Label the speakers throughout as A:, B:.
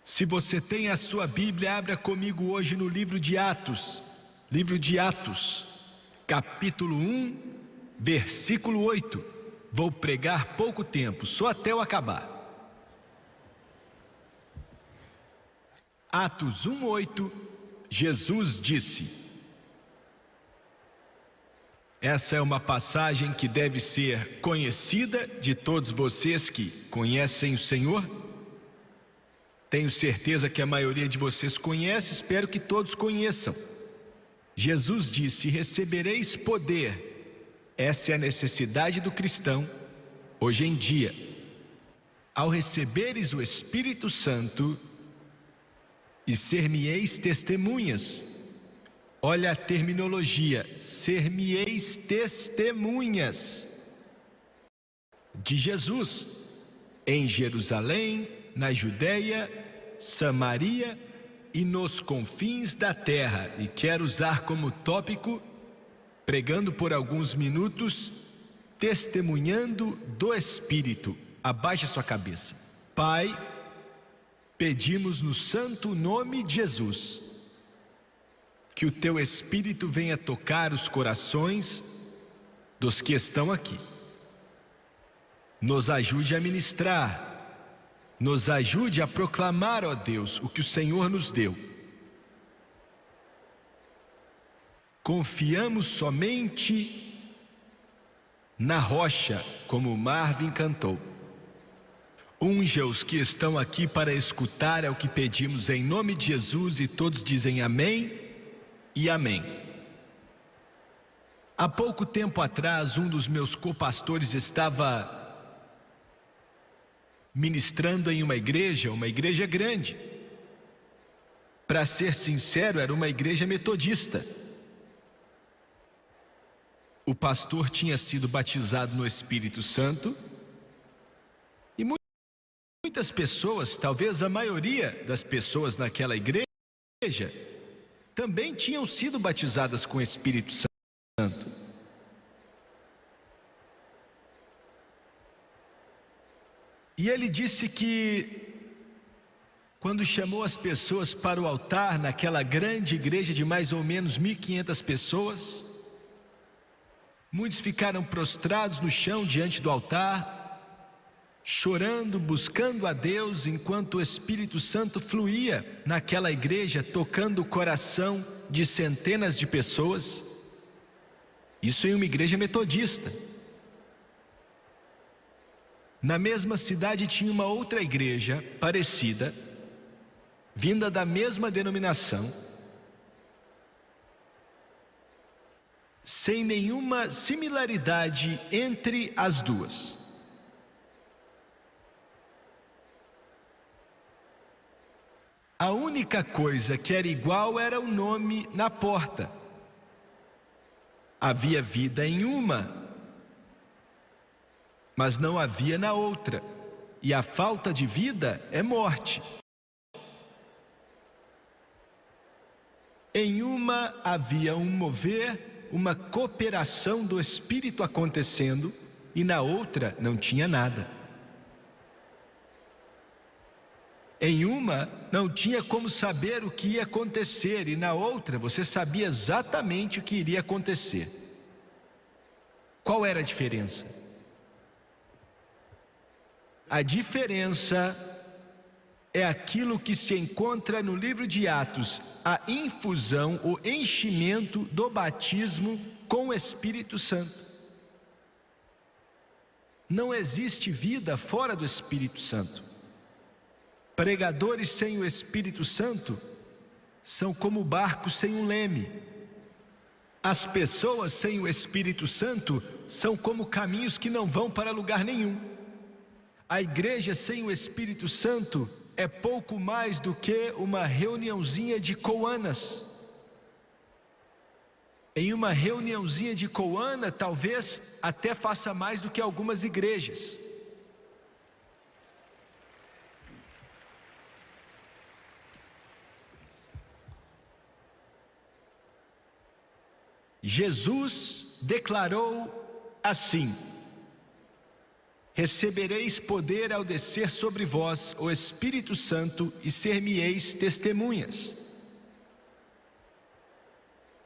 A: Se você tem a sua Bíblia, abra comigo hoje no livro de Atos, capítulo 1, versículo 8. Vou pregar pouco tempo, só até eu acabar. Atos 1:8, Jesus disse. Essa é uma passagem que deve ser conhecida de todos vocês que conhecem o Senhor. Tenho certeza que a maioria de vocês conhece, espero que todos conheçam. Jesus disse: recebereis poder. Essa é a necessidade do cristão hoje em dia. Ao receberes o Espírito Santo, e ser-me-eis testemunhas. Olha a terminologia: ser-me-eis testemunhas de Jesus em Jerusalém, na Judeia, Samaria e nos confins da terra. E quero usar como tópico, pregando por alguns minutos, testemunhando do Espírito. Abaixe sua cabeça. Pai, pedimos no santo nome de Jesus, que o Teu Espírito venha tocar os corações dos que estão aqui. Nos ajude a ministrar, nos ajude a proclamar, ó Deus, o que o Senhor nos deu. Confiamos somente na rocha, como o Marvin cantou. Unja os que estão aqui para escutar, é o que pedimos em nome de Jesus, e todos dizem amém e amém. Há pouco tempo atrás, um dos meus copastores estava ministrando em uma igreja grande. Para ser sincero, era uma igreja metodista. O pastor tinha sido batizado no Espírito Santo e muitas pessoas, talvez a maioria das pessoas naquela igreja, também tinham sido batizadas com o Espírito Santo. E ele disse que, quando chamou as pessoas para o altar, naquela grande igreja de mais ou menos 1.500 pessoas, muitos ficaram prostrados no chão diante do altar, chorando, buscando a Deus, enquanto o Espírito Santo fluía naquela igreja, tocando o coração de centenas de pessoas. Isso em uma igreja metodista. Na mesma cidade tinha uma outra igreja parecida, vinda da mesma denominação, sem nenhuma similaridade entre as duas. A única coisa que era igual era o nome na porta. Havia vida em uma, mas não havia na outra. E a falta de vida é morte. Em uma havia um mover, uma cooperação do Espírito acontecendo, e na outra não tinha nada. Em uma não tinha como saber o que ia acontecer, e na outra você sabia exatamente o que iria acontecer. Qual era a diferença? A diferença é aquilo que se encontra no livro de Atos, a infusão, o enchimento do batismo com o Espírito Santo. Não existe vida fora do Espírito Santo. Pregadores sem o Espírito Santo são como barcos sem um leme. As pessoas sem o Espírito Santo são como caminhos que não vão para lugar nenhum. A igreja sem o Espírito Santo é pouco mais do que uma reuniãozinha de coanas. Em uma reuniãozinha de coana, talvez até faça mais do que algumas igrejas. Jesus declarou assim: recebereis poder ao descer sobre vós o Espírito Santo e ser-me-eis testemunhas.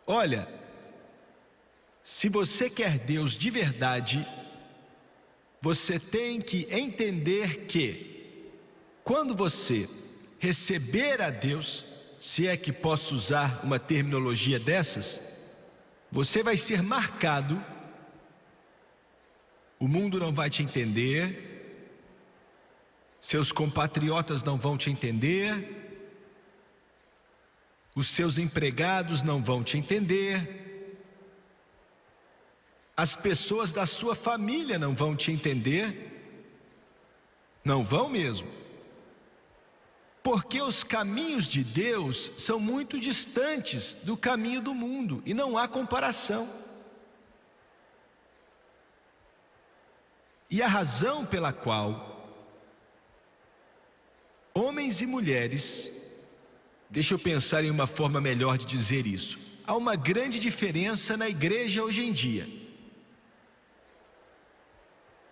A: Olha, se você quer Deus de verdade, você tem que entender que, quando você receber a Deus, se é que posso usar uma terminologia dessas, você vai ser marcado. O mundo não vai te entender, seus compatriotas não vão te entender, os seus empregados não vão te entender, as pessoas da sua família não vão te entender, não vão mesmo, porque os caminhos de Deus são muito distantes do caminho do mundo e não há comparação. E a razão pela qual homens e mulheres, deixa eu pensar em uma forma melhor de dizer isso, há uma grande diferença na igreja hoje em dia.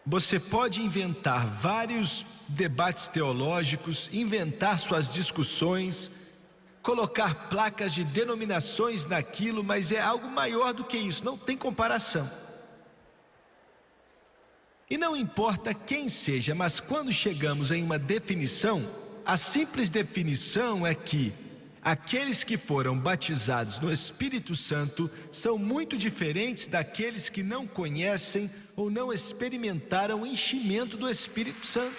A: Você pode inventar vários debates teológicos, inventar suas discussões, colocar placas de denominações naquilo, mas é algo maior do que isso, não tem comparação. E não importa quem seja, mas quando chegamos em uma definição, a simples definição é que aqueles que foram batizados no Espírito Santo são muito diferentes daqueles que não conhecem ou não experimentaram o enchimento do Espírito Santo.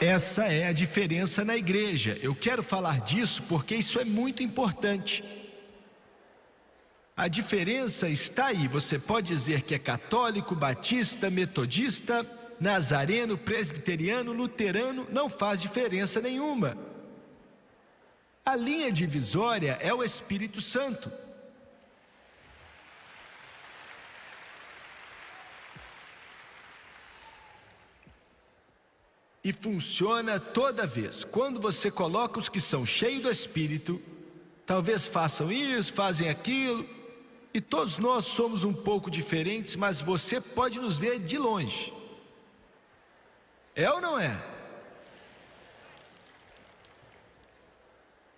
A: Essa é a diferença na igreja. Eu quero falar disso porque isso é muito importante. A diferença está aí. Você pode dizer que é católico, batista, metodista, nazareno, presbiteriano, luterano, não faz diferença nenhuma. A linha divisória é o Espírito Santo. E funciona toda vez. Quando você coloca os que são cheios do Espírito, talvez façam isso, fazem aquilo, e todos nós somos um pouco diferentes, mas você pode nos ver de longe. É ou não é?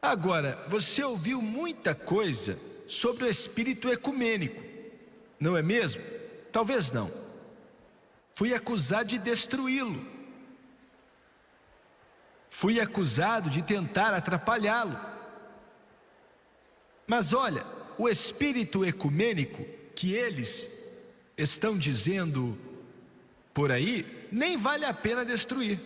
A: Agora, você ouviu muita coisa sobre o espírito ecumênico, não é mesmo? Talvez não. Fui acusado de destruí-lo. Fui acusado de tentar atrapalhá-lo. Mas olha, o espírito ecumênico que eles estão dizendo por aí, nem vale a pena destruir.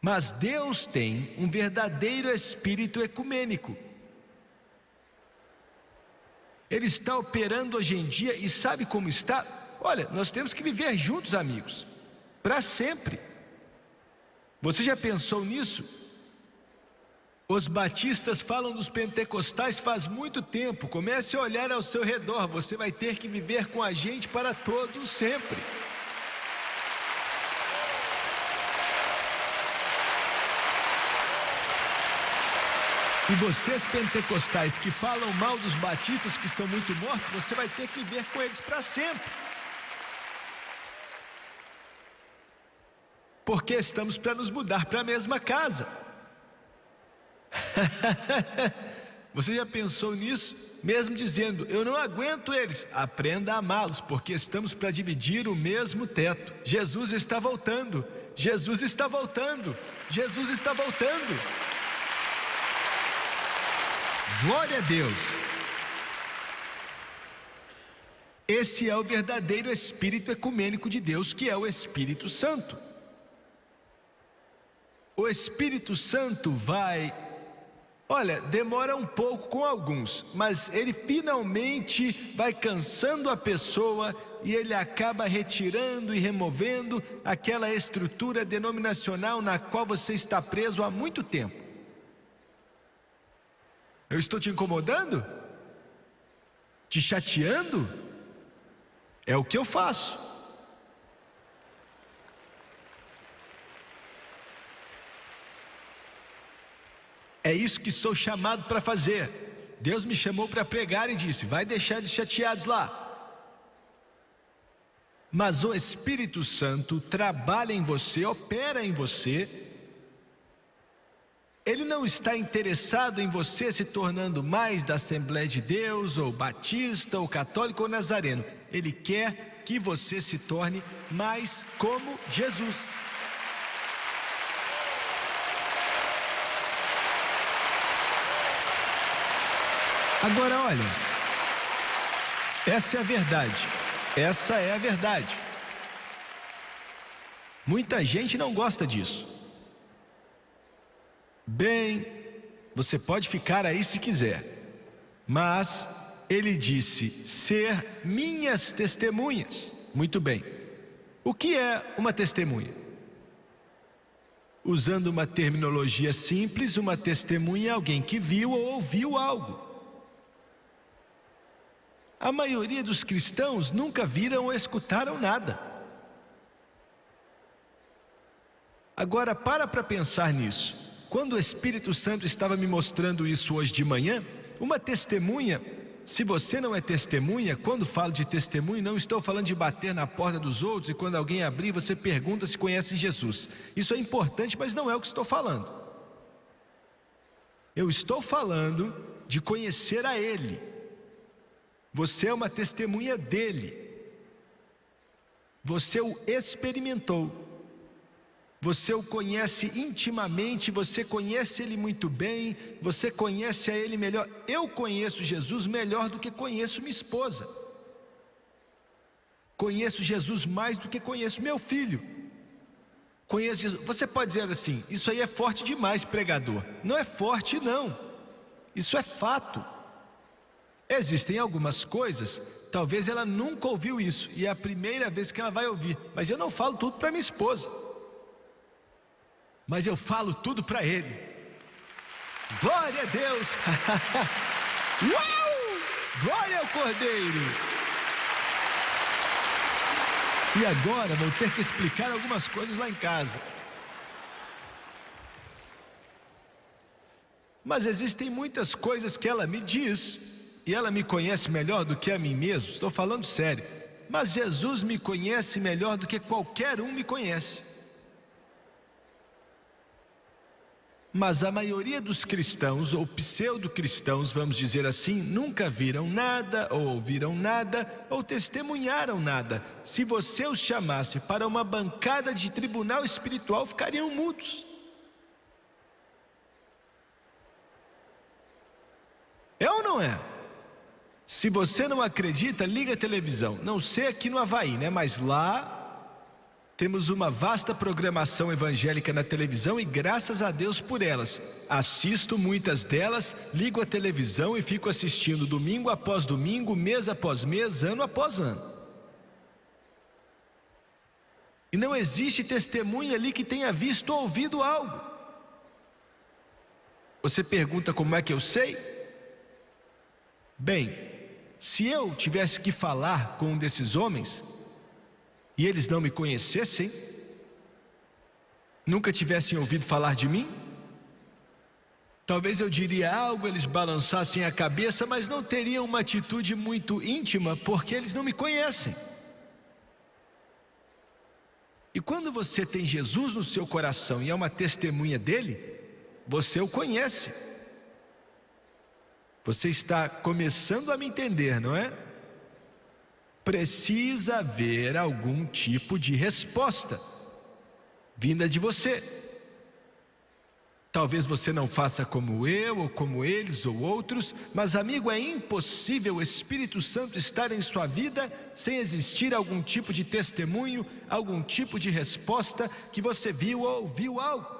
A: Mas Deus tem um verdadeiro espírito ecumênico. Ele está operando hoje em dia e sabe como está? Olha, nós temos que viver juntos, amigos, para sempre. Você já pensou nisso? Os batistas falam dos pentecostais faz muito tempo. Comece a olhar ao seu redor. Você vai ter que viver com a gente para todo sempre. E vocês pentecostais que falam mal dos batistas que são muito mortos, você vai ter que viver com eles para sempre. Porque estamos para nos mudar para a mesma casa. Você já pensou nisso? Mesmo dizendo, eu não aguento eles, aprenda a amá-los, porque estamos para dividir o mesmo teto. Jesus está voltando, Jesus está voltando, Jesus está voltando. Glória a Deus. Esse é o verdadeiro espírito ecumênico de Deus, que é o Espírito Santo. O Espírito Santo vai, olha, demora um pouco com alguns, mas ele finalmente vai cansando a pessoa e ele acaba retirando e removendo aquela estrutura denominacional na qual você está preso há muito tempo. Eu estou te incomodando? Te chateando? É o que eu faço. É isso que sou chamado para fazer. Deus me chamou para pregar e disse: vai deixar eles chateados lá. Mas o Espírito Santo trabalha em você, opera em você. Ele não está interessado em você se tornando mais da Assembleia de Deus, ou batista, ou católico, ou nazareno. Ele quer que você se torne mais como Jesus. Agora olha, essa é a verdade. Essa é a verdade. Muita gente não gosta disso. Bem, você pode ficar aí se quiser, mas ele disse: ser minhas testemunhas. Muito bem. O que é uma testemunha? Usando uma terminologia simples, uma testemunha é alguém que viu ou ouviu algo. A maioria dos cristãos nunca viram ou escutaram nada. Agora para pensar nisso. Quando o Espírito Santo estava me mostrando isso hoje de manhã, uma testemunha, se você não é testemunha, quando falo de testemunho, não estou falando de bater na porta dos outros e quando alguém abrir você pergunta se conhece Jesus. Isso é importante, mas não é o que estou falando. Eu estou falando de conhecer a Ele. Você é uma testemunha dele. Você o experimentou. Você o conhece intimamente, você conhece ele muito bem, você conhece a ele melhor. Eu conheço Jesus melhor do que conheço minha esposa. Conheço Jesus mais do que conheço meu filho. Conheço Jesus. Você pode dizer assim: isso aí é forte demais, pregador. Não é forte não. Isso é fato. Existem algumas coisas, talvez ela nunca ouviu isso, e é a primeira vez que ela vai ouvir. Mas eu não falo tudo para minha esposa. Mas eu falo tudo para ele. Glória a Deus! Uau! Glória ao Cordeiro! E agora vou ter que explicar algumas coisas lá em casa. Mas existem muitas coisas que ela me diz, e ela me conhece melhor do que a mim mesmo. Estou falando sério. Mas Jesus me conhece melhor do que qualquer um me conhece. Mas a maioria dos cristãos, ou pseudo-cristãos, vamos dizer assim, nunca viram nada, ou ouviram nada, ou testemunharam nada. Se você os chamasse para uma bancada de tribunal espiritual, ficariam mudos. É ou não é? Se você não acredita, liga a televisão. Não sei aqui no Havaí, né? Mas lá temos uma vasta programação evangélica na televisão e graças a Deus por elas. Assisto muitas delas, ligo a televisão e fico assistindo domingo após domingo, mês após mês, ano após ano. E não existe testemunha ali que tenha visto ou ouvido algo. Você pergunta como é que eu sei? Bem, se eu tivesse que falar com um desses homens e eles não me conhecessem, nunca tivessem ouvido falar de mim, talvez eu diria algo, eles balançassem a cabeça, mas não teriam uma atitude muito íntima, porque eles não me conhecem. E quando você tem Jesus no seu coração e é uma testemunha dele, você o conhece. Você está começando a me entender, não é? Precisa haver algum tipo de resposta vinda de você. Talvez você não faça como eu, ou como eles, ou outros, mas amigo, é impossível o Espírito Santo estar em sua vida sem existir algum tipo de testemunho, algum tipo de resposta que você viu ou ouviu algo.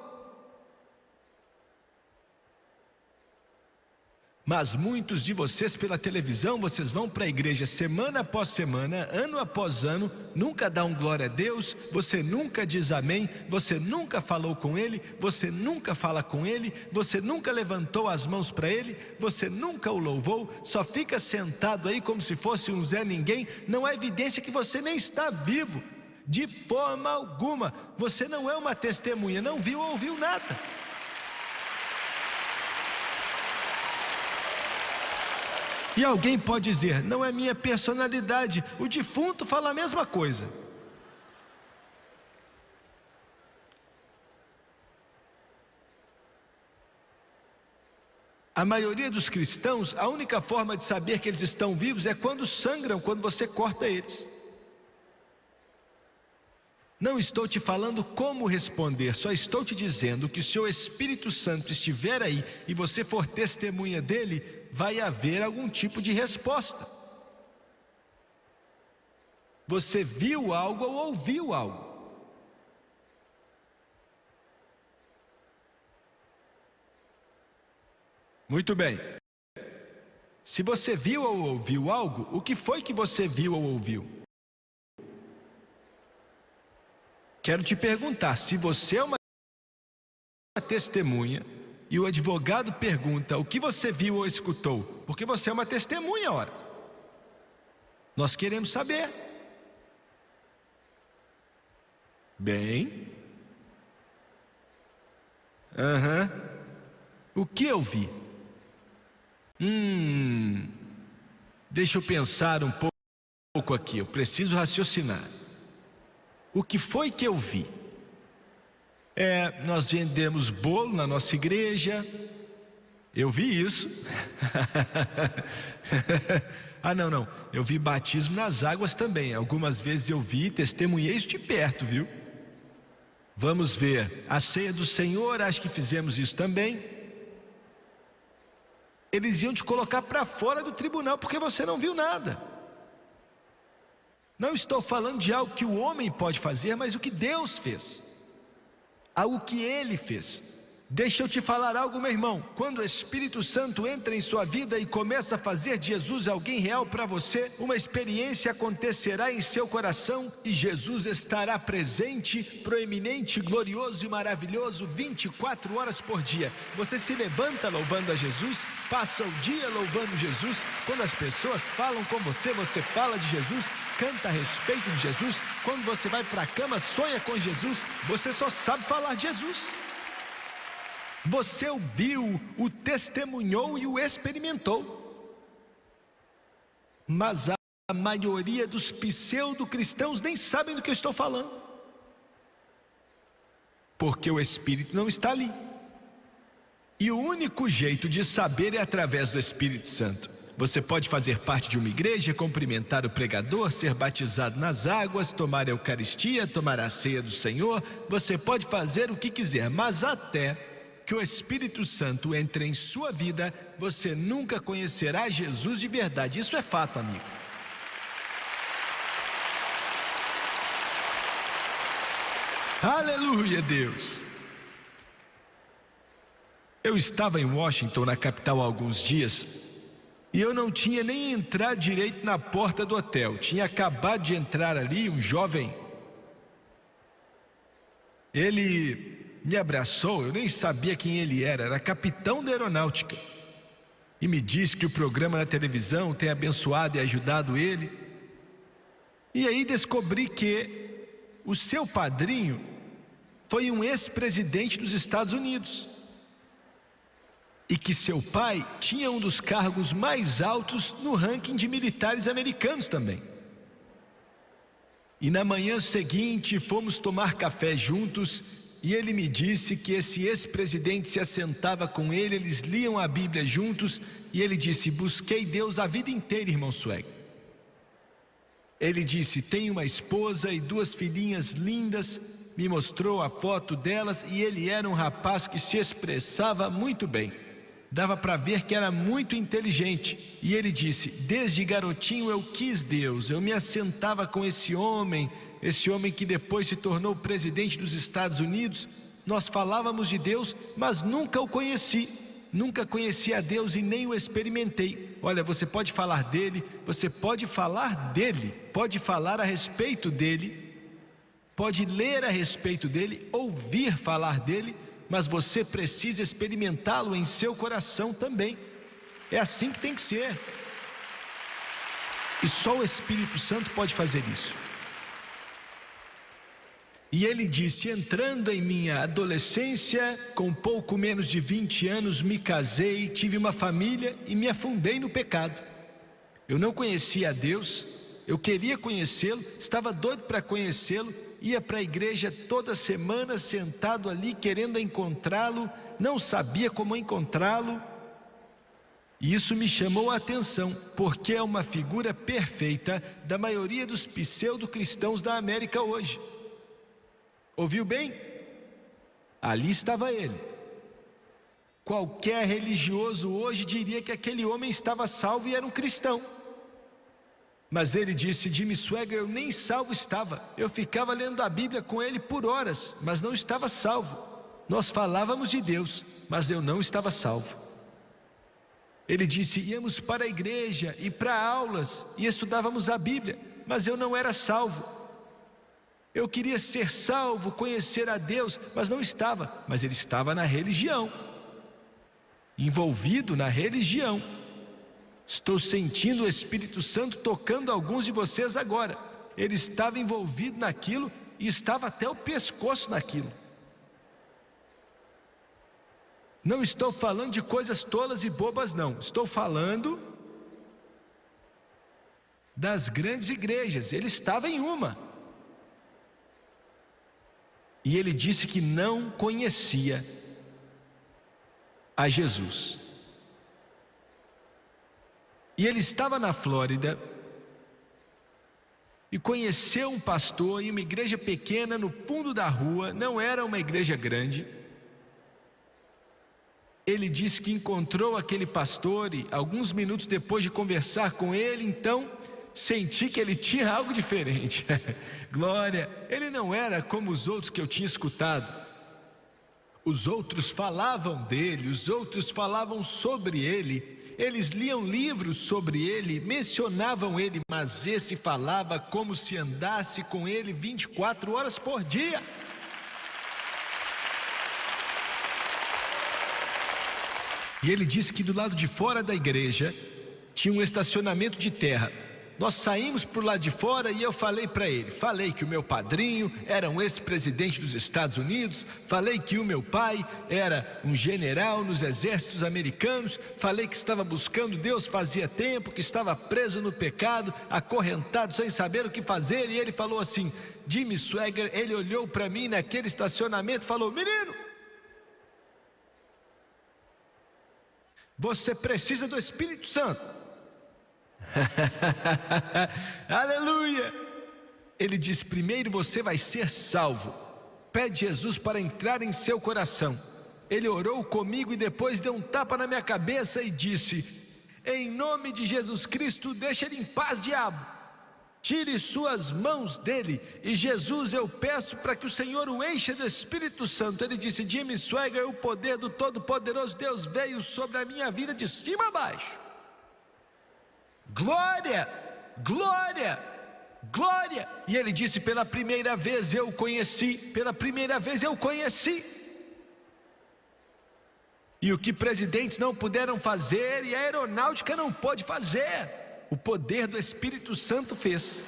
A: Mas muitos de vocês pela televisão, vocês vão para a igreja semana após semana, ano após ano, nunca dá um glória a Deus, você nunca diz amém, você nunca falou com ele, você nunca fala com ele, você nunca levantou as mãos para ele, você nunca o louvou, só fica sentado aí como se fosse um Zé Ninguém. Não é evidência que você nem está vivo, de forma alguma. Você não é uma testemunha, não viu ou ouviu nada. E alguém pode dizer: não é minha personalidade. O defunto fala a mesma coisa. A maioria dos cristãos, a única forma de saber que eles estão vivos é quando sangram, quando você corta eles. Não estou te falando como responder, só estou te dizendo que se o Espírito Santo estiver aí e você for testemunha dele, vai haver algum tipo de resposta. Você viu algo ou ouviu algo. Muito bem. Se você viu ou ouviu algo, o que foi que você viu ou ouviu? Quero te perguntar, se você é uma testemunha e o advogado pergunta o que você viu ou escutou, porque você é uma testemunha, ora. Nós queremos saber. Bem. O que eu vi? Deixa eu pensar um pouco aqui, eu preciso raciocinar. O que foi que eu vi? Nós vendemos bolo na nossa igreja. Eu vi isso. Não. Eu vi batismo nas águas também. Algumas vezes eu vi, testemunhei isso de perto, viu? Vamos ver. A ceia do Senhor, acho que fizemos isso também. Eles iam te colocar para fora do tribunal porque você não viu nada. Não estou falando de algo que o homem pode fazer, mas o que Deus fez. Algo que Ele fez. Deixa eu te falar algo, meu irmão. Quando o Espírito Santo entra em sua vida e começa a fazer de Jesus alguém real para você, uma experiência acontecerá em seu coração e Jesus estará presente, proeminente, glorioso e maravilhoso 24 horas por dia. Você se levanta louvando a Jesus, passa o dia louvando Jesus. Quando as pessoas falam com você, você fala de Jesus, canta a respeito de Jesus. Quando você vai para a cama, sonha com Jesus, você só sabe falar de Jesus. Você o viu, o testemunhou e o experimentou. Mas a maioria dos pseudo-cristãos nem sabem do que eu estou falando. Porque o Espírito não está ali. E o único jeito de saber é através do Espírito Santo. Você pode fazer parte de uma igreja, cumprimentar o pregador, ser batizado nas águas, tomar a Eucaristia, tomar a ceia do Senhor. Você pode fazer o que quiser, mas até que o Espírito Santo entre em sua vida, você nunca conhecerá Jesus de verdade. Isso é fato, amigo. Aleluia, Deus. Eu estava em Washington, na capital, há alguns dias, e eu não tinha nem entrado direito na porta do hotel. Tinha acabado de entrar ali um jovem. Ele me abraçou, eu nem sabia quem ele era capitão da aeronáutica. E me disse que o programa na televisão tem abençoado e ajudado ele. E aí descobri que o seu padrinho foi um ex-presidente dos Estados Unidos. E que seu pai tinha um dos cargos mais altos no ranking de militares americanos também. E na manhã seguinte fomos tomar café juntos. E ele me disse que esse ex-presidente se assentava com ele, eles liam a Bíblia juntos, e ele disse: busquei Deus a vida inteira, irmão Swag. Ele disse: tem uma esposa e 2 filhinhas lindas, me mostrou a foto delas, e ele era um rapaz que se expressava muito bem. Dava para ver que era muito inteligente. E ele disse: desde garotinho eu quis Deus, eu me assentava com esse homem que depois se tornou presidente dos Estados Unidos. Nós falávamos de Deus, mas nunca o conheci. Nunca conheci a Deus e nem o experimentei. Olha, você pode falar dele, você pode falar dele, pode falar a respeito dele, pode ler a respeito dele, ouvir falar dele, mas você precisa experimentá-lo em seu coração também. É assim que tem que ser. E só o Espírito Santo pode fazer isso. E ele disse: entrando em minha adolescência, com pouco menos de 20 anos, me casei, tive uma família e me afundei no pecado. Eu não conhecia a Deus, eu queria conhecê-lo, estava doido para conhecê-lo, ia para a igreja toda semana, sentado ali querendo encontrá-lo, não sabia como encontrá-lo. E isso me chamou a atenção, porque é uma figura perfeita da maioria dos pseudo-cristãos da América hoje. Ouviu bem? Ali estava ele. Qualquer religioso hoje diria que aquele homem estava salvo e era um cristão. Mas ele disse: Jimmy Swaggart, eu nem salvo estava. Eu ficava lendo a Bíblia com ele por horas, mas não estava salvo. Nós falávamos de Deus, mas eu não estava salvo. Ele disse: íamos para a igreja e para aulas e estudávamos a Bíblia, mas eu não era salvo. Eu queria ser salvo, conhecer a Deus, mas não estava. Mas ele estava na religião, envolvido na religião. Estou sentindo o Espírito Santo tocando alguns de vocês agora. Ele estava envolvido naquilo e estava até o pescoço naquilo. Não estou falando de coisas tolas e bobas, não. Estou falando das grandes igrejas. Ele estava em uma. E ele disse que não conhecia a Jesus. E ele estava na Flórida e conheceu um pastor em uma igreja pequena no fundo da rua, não era uma igreja grande. Ele disse que encontrou aquele pastor e alguns minutos depois de conversar com ele, então senti que ele tinha algo diferente. Glória, ele não era como os outros que eu tinha escutado. Os outros falavam dele, os outros falavam sobre ele, eles liam livros sobre ele, mencionavam ele, mas esse falava como se andasse com ele 24 horas por dia. E ele disse que do lado de fora da igreja tinha um estacionamento de terra. Nós saímos por lá de fora e eu falei para ele, falei que o meu padrinho era um ex-presidente dos Estados Unidos, falei que o meu pai era um general nos exércitos americanos, falei que estava buscando Deus fazia tempo, que estava preso no pecado, acorrentado sem saber o que fazer, e ele falou assim: Jimmy Swaggart, ele olhou para mim naquele estacionamento e falou: menino, você precisa do Espírito Santo. Aleluia. Ele diz: primeiro você vai ser salvo, pede Jesus para entrar em seu coração. Ele orou comigo e depois deu um tapa na minha cabeça e disse: em nome de Jesus Cristo, deixa ele em paz, diabo, tire suas mãos dele. E Jesus, eu peço para que o Senhor o encha do Espírito Santo. Ele disse: Jimmy Swaggart, o poder do Todo-Poderoso Deus veio sobre a minha vida de cima a baixo. Glória, glória, glória. E ele disse: pela primeira vez eu o conheci, pela primeira vez eu o conheci. E o que presidentes não puderam fazer e a aeronáutica não pôde fazer, o poder do Espírito Santo fez.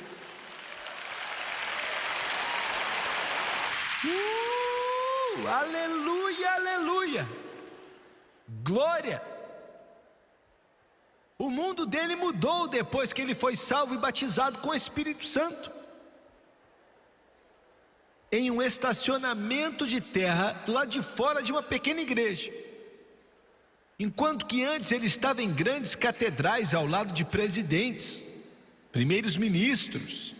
A: Aleluia, aleluia. Glória. O mundo dele mudou depois que ele foi salvo e batizado com o Espírito Santo. Em um estacionamento de terra, do lado de fora de uma pequena igreja. Enquanto que antes ele estava em grandes catedrais ao lado de presidentes, primeiros ministros.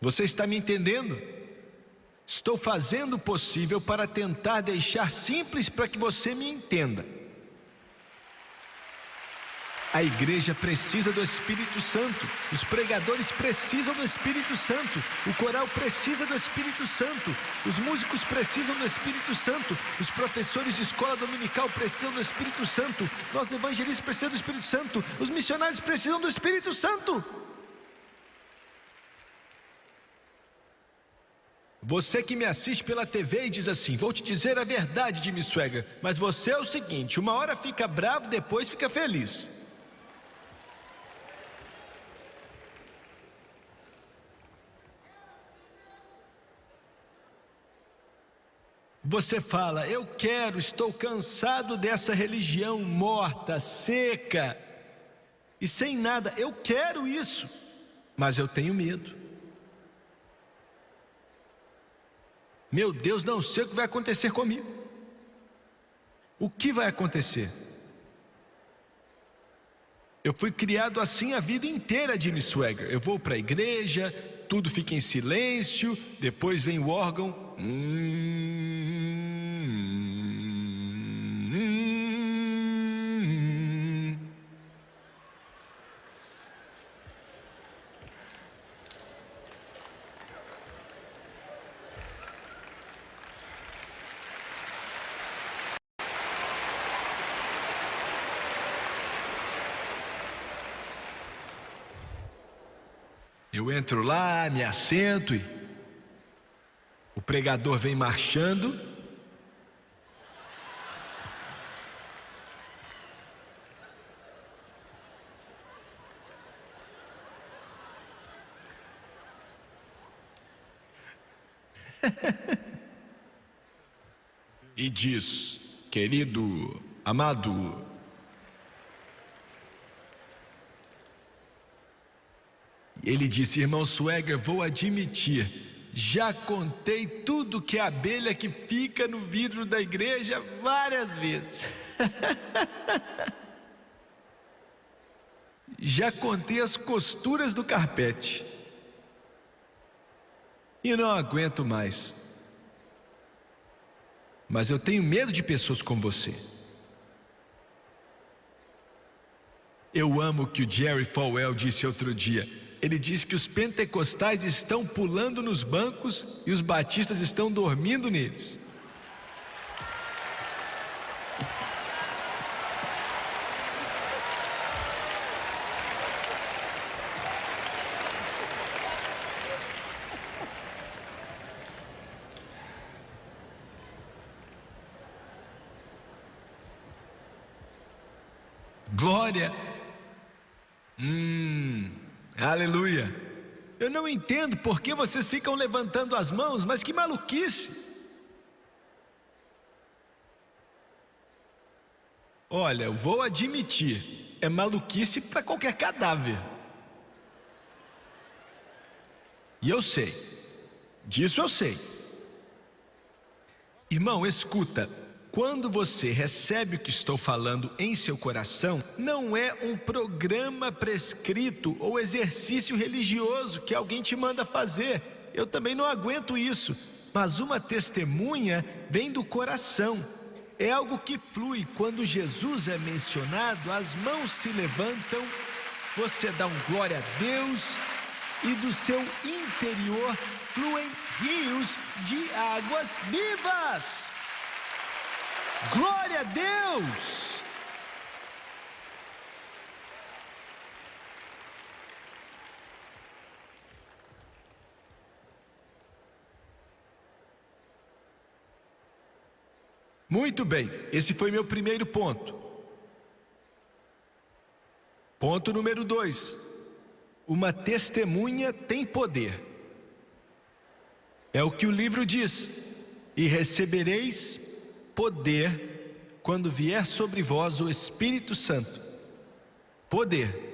A: Você está me entendendo? Estou fazendo o possível para tentar deixar simples para que você me entenda. A igreja precisa do Espírito Santo, os pregadores precisam do Espírito Santo, o coral precisa do Espírito Santo, os músicos precisam do Espírito Santo, os professores de escola dominical precisam do Espírito Santo, nós evangelistas precisamos do Espírito Santo, os missionários precisam do Espírito Santo. Você que me assiste pela TV e diz assim: vou te dizer a verdade, Jimmy Swaggart, mas você é o seguinte, uma hora fica bravo, depois fica feliz. Você fala: eu quero, estou cansado dessa religião morta, seca e sem nada. Eu quero isso, mas eu tenho medo. Meu Deus, não sei o que vai acontecer comigo. O que vai acontecer? Eu fui criado assim a vida inteira, Jimmy Swaggart. Eu vou para a igreja, tudo fica em silêncio, depois vem o órgão. Eu entro lá, me assento e o pregador vem marchando. E diz: querido, amado, ele disse: irmão Swaggart, vou admitir, já contei tudo que a abelha que fica no vidro da igreja várias vezes. Já contei as costuras do carpete e não aguento mais. Mas eu tenho medo de pessoas como você. Eu amo o que o Jerry Falwell disse outro dia. Ele disse que os pentecostais estão pulando nos bancos e os batistas estão dormindo neles. Glória. Aleluia. Eu não entendo por que vocês ficam levantando as mãos, mas que maluquice. Olha, eu vou admitir, é maluquice para qualquer cadáver. E eu sei, disso eu sei. Irmão, escuta. Quando você recebe o que estou falando em seu coração, não é um programa prescrito ou exercício religioso que alguém te manda fazer. Eu também não aguento isso. Mas uma testemunha vem do coração. É algo que flui. Quando Jesus é mencionado, as mãos se levantam, você dá um glória a Deus e do seu interior fluem rios de águas vivas. Glória a Deus! Muito bem, esse foi meu primeiro ponto. Ponto número 2. Uma testemunha tem poder. É o que o livro diz. E recebereis poder quando vier sobre vós o Espírito Santo. Poder.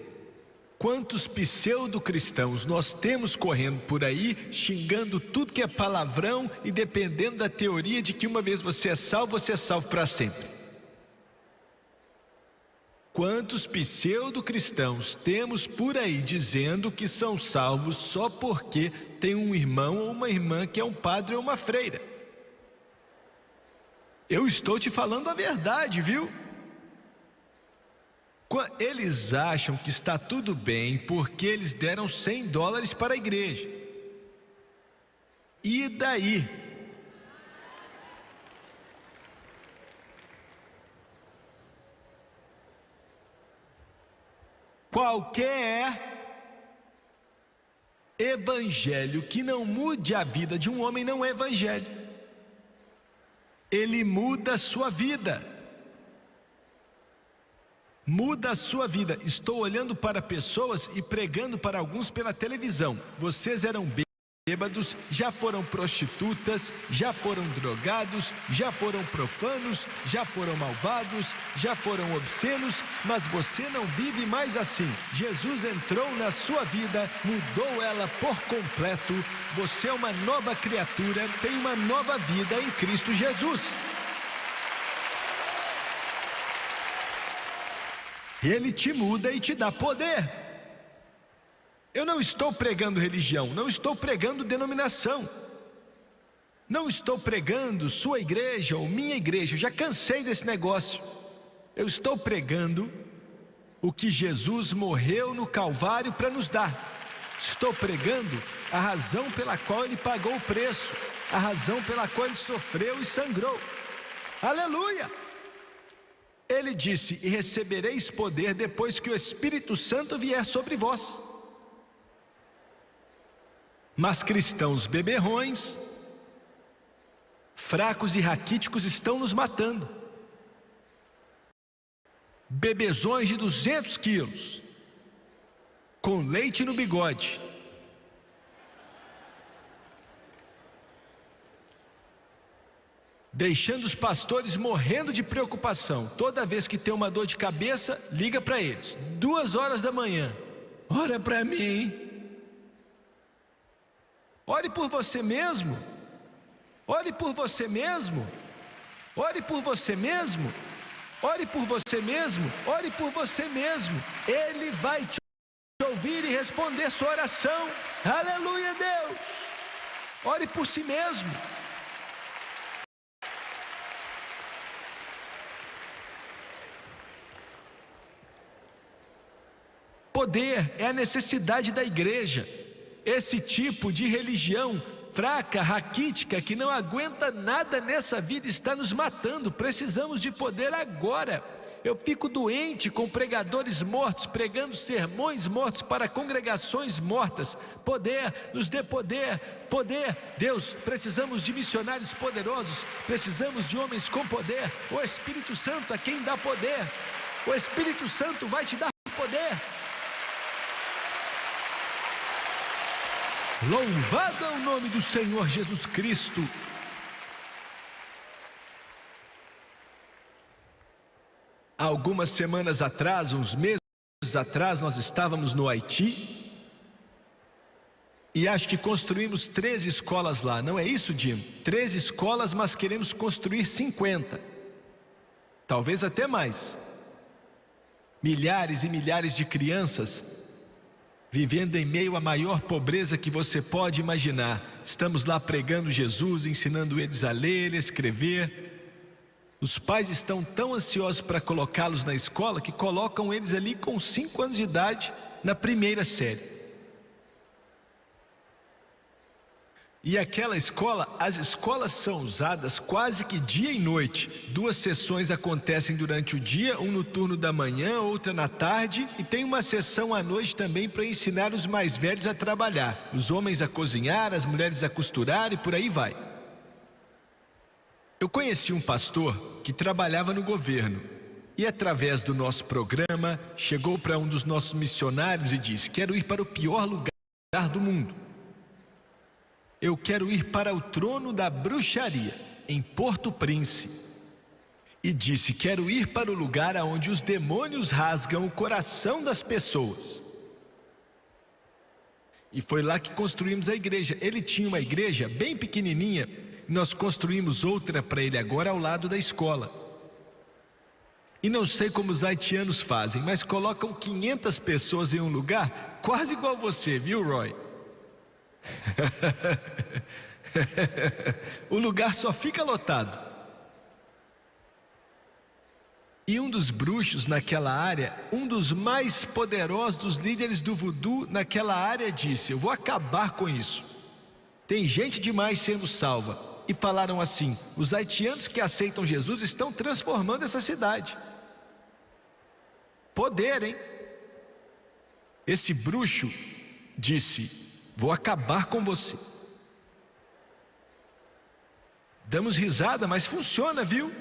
A: Quantos pseudo-cristãos nós temos correndo por aí, xingando tudo que é palavrão e dependendo da teoria de que uma vez você é salvo para sempre. Quantos pseudo-cristãos temos por aí dizendo que são salvos só porque tem um irmão ou uma irmã que é um padre ou uma freira? Eu estou te falando a verdade, viu? Eles acham que está tudo bem porque eles deram $100 para a igreja. E daí? Qualquer evangelho que não mude a vida de um homem não é evangelho. Ele muda a sua vida. Muda a sua vida. Estou olhando para pessoas e pregando para alguns pela televisão. Vocês eram bêbados, já foram prostitutas, já foram drogados, já foram profanos, já foram malvados, já foram obscenos, mas você não vive mais assim. Jesus entrou na sua vida, mudou ela por completo. Você é uma nova criatura, tem uma nova vida em Cristo Jesus. Ele te muda e te dá poder. Eu não estou pregando religião, não estou pregando denominação, não estou pregando sua igreja ou minha igreja, eu já cansei desse negócio. Eu estou pregando o que Jesus morreu no Calvário para nos dar. Estou pregando a razão pela qual Ele pagou o preço, a razão pela qual Ele sofreu e sangrou. Aleluia! Ele disse: e recebereis poder depois que o Espírito Santo vier sobre vós. Mas cristãos beberrões, fracos e raquíticos estão nos matando. Bebezões de 200 quilos, com leite no bigode. Deixando os pastores morrendo de preocupação. Toda vez que tem uma dor de cabeça, liga para eles, 2 horas da manhã. Ora para mim. Ore por você mesmo. Ore por você mesmo. Ore por você mesmo. Ore por você mesmo. Ore por você mesmo. Ele vai te ouvir e responder sua oração. Aleluia, Deus. Ore por si mesmo. Poder é a necessidade da igreja. Esse tipo de religião fraca, raquítica, que não aguenta nada nessa vida, está nos matando. Precisamos de poder agora. Eu fico doente com pregadores mortos, pregando sermões mortos para congregações mortas. Poder, nos dê poder, poder. Deus, precisamos de missionários poderosos, precisamos de homens com poder. O Espírito Santo é quem dá poder. O Espírito Santo vai te dar poder. Louvado é o nome do Senhor Jesus Cristo. Há algumas semanas atrás, uns meses atrás, nós estávamos no Haiti. E acho que construímos 13 escolas lá, não é isso, Jim? 13 escolas, mas queremos construir 50. Talvez até mais. Milhares e milhares de crianças vivendo em meio à maior pobreza que você pode imaginar. Estamos lá pregando Jesus, ensinando eles a ler, a escrever. Os pais estão tão ansiosos para colocá-los na escola que colocam eles ali com 5 anos de idade na primeira série. E aquela escola, as escolas são usadas quase que dia e noite. 2 sessões acontecem durante o dia, um no turno da manhã, outra na tarde, e tem uma sessão à noite também para ensinar os mais velhos a trabalhar, os homens a cozinhar, as mulheres a costurar e por aí vai. Eu conheci um pastor que trabalhava no governo e através do nosso programa chegou para um dos nossos missionários e disse: quero ir para o pior lugar do mundo. Eu quero ir para o trono da bruxaria, em Porto Príncipe. E disse: quero ir para o lugar onde os demônios rasgam o coração das pessoas. E foi lá que construímos a igreja. Ele tinha uma igreja bem pequenininha, e nós construímos outra para ele agora ao lado da escola. E não sei como os haitianos fazem, mas colocam 500 pessoas em um lugar, quase igual você, viu, Roy? O lugar só fica lotado. E um dos bruxos naquela área, um dos mais poderosos dos líderes do voodoo naquela área disse: eu vou acabar com isso. Tem gente demais sendo salva. E falaram assim: os haitianos que aceitam Jesus estão transformando essa cidade. Poder, hein? Esse bruxo disse: vou acabar com você. Damos risada, mas funciona, viu?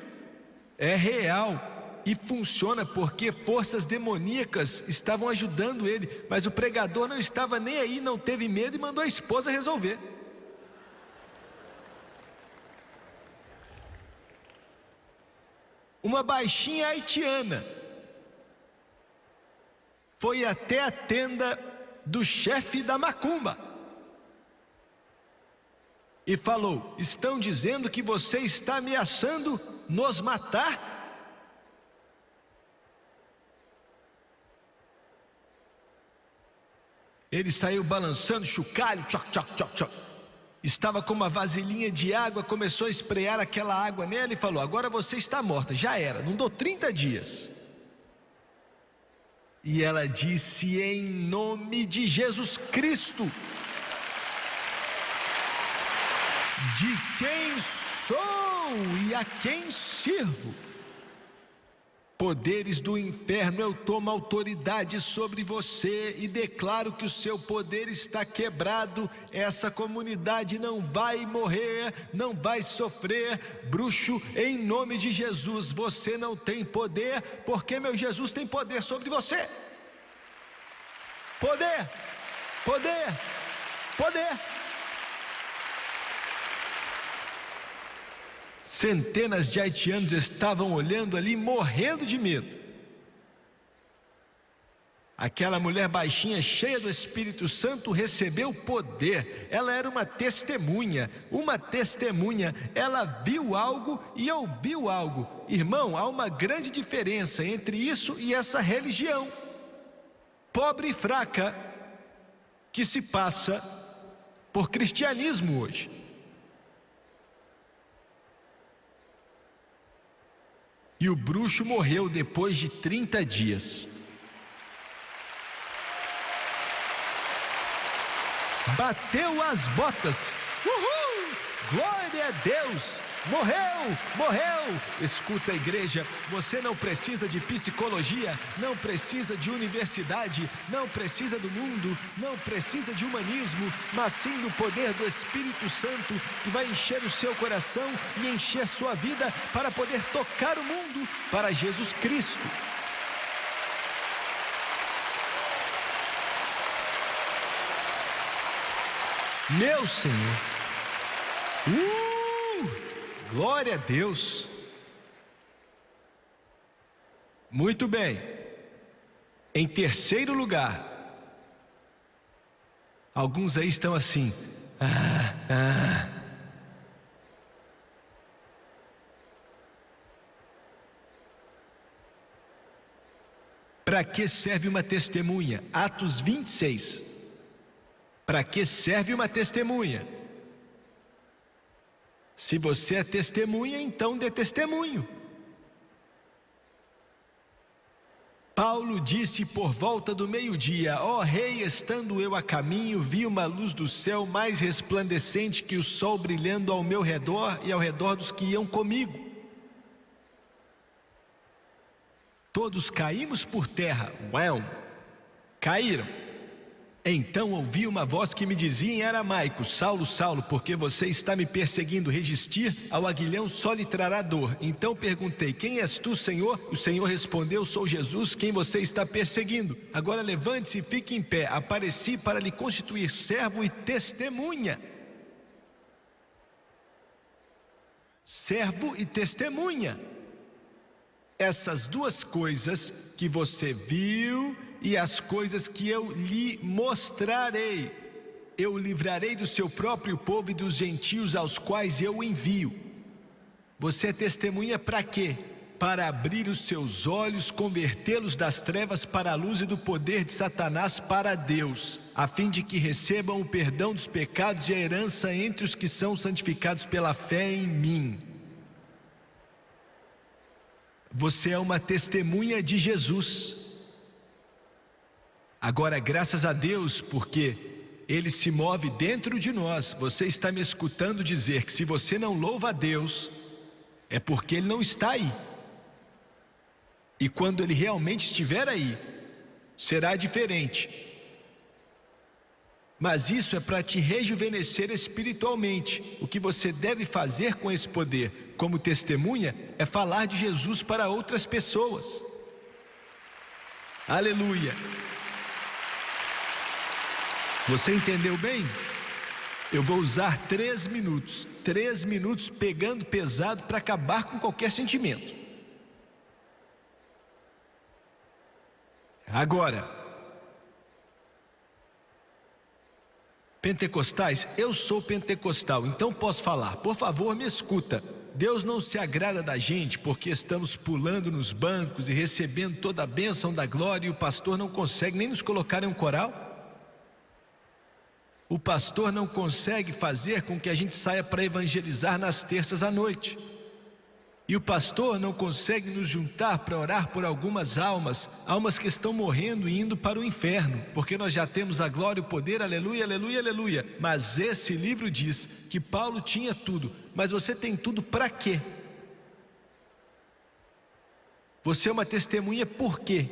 A: É real. E funciona porque forças demoníacas estavam ajudando ele. Mas o pregador não estava nem aí, não teve medo e mandou a esposa resolver. uma baixinha haitiana foi até a tenda do chefe da macumba e falou: estão dizendo que você está ameaçando nos matar? Ele saiu balançando chocalho, tchoc, tchoc, tchoc, tchoc. Estava com uma vasilhinha de água, começou a esprear aquela água nela e falou: agora você está morta, já era, não dou 30 dias. E ela disse: em nome de Jesus Cristo, de quem sou e a quem sirvo, poderes do inferno, eu tomo autoridade sobre você e declaro que o seu poder está quebrado. Essa comunidade não vai morrer, não vai sofrer. Bruxo, em nome de Jesus, você não tem poder, porque meu Jesus tem poder sobre você. Poder, poder, poder. Centenas de haitianos estavam olhando ali, morrendo de medo. Aquela mulher baixinha, cheia do Espírito Santo, recebeu poder. Ela era uma testemunha, ela viu algo e ouviu algo. Irmão, há uma grande diferença entre isso e essa religião pobre e fraca que se passa por cristianismo hoje. E o bruxo morreu depois de 30 dias. Bateu as botas. Uhul! Glória a Deus! Morreu! Morreu! Escuta, igreja, você não precisa de psicologia, não precisa de universidade, não precisa do mundo, não precisa de humanismo, mas sim do poder do Espírito Santo, que vai encher o seu coração e encher sua vida para poder tocar o mundo para Jesus Cristo. Meu Senhor! Glória a Deus! Muito bem. Em terceiro lugar, alguns aí estão assim: Para que serve uma testemunha? Atos 26. Para que serve uma testemunha? Se você é testemunha, então dê testemunho. Paulo disse por volta do meio-dia: ó rei, estando eu a caminho, vi uma luz do céu mais resplandecente que o sol brilhando ao meu redor e ao redor dos que iam comigo. Todos caímos por terra, caíram. Então ouvi uma voz que me dizia em aramaico: Saulo, Saulo, porque você está me perseguindo? Resistir ao aguilhão só lhe trará dor. Então perguntei: quem és tu, Senhor? O Senhor respondeu: sou Jesus, quem você está perseguindo. Agora levante-se e fique em pé. Apareci para lhe constituir servo e testemunha. Servo e testemunha. Essas duas coisas que você viu e as coisas que eu lhe mostrarei, eu o livrarei do seu próprio povo e dos gentios aos quais eu o envio. Você é testemunha para quê? Para abrir os seus olhos, convertê-los das trevas para a luz e do poder de Satanás para Deus, a fim de que recebam o perdão dos pecados e a herança entre os que são santificados pela fé em mim. Você é uma testemunha de Jesus. Agora, graças a Deus, porque Ele se move dentro de nós. Você está me escutando dizer que se você não louva a Deus, é porque Ele não está aí. E quando Ele realmente estiver aí, será diferente. Mas isso é para te rejuvenescer espiritualmente. O que você deve fazer com esse poder como testemunha é falar de Jesus para outras pessoas. Aleluia! Você entendeu bem? Eu vou usar 3 minutos pegando pesado para acabar com qualquer sentimento. Agora, pentecostais, eu sou pentecostal, então posso falar. Por favor, me escuta. Deus não se agrada da gente porque estamos pulando nos bancos e recebendo toda a bênção da glória e o pastor não consegue nem nos colocar em um coral? O pastor não consegue fazer com que a gente saia para evangelizar nas terças à noite. E o pastor não consegue nos juntar para orar por algumas almas que estão morrendo e indo para o inferno, porque nós já temos a glória e o poder, aleluia, aleluia, aleluia. Mas esse livro diz que Paulo tinha tudo, mas você tem tudo para quê? Você é uma testemunha por quê?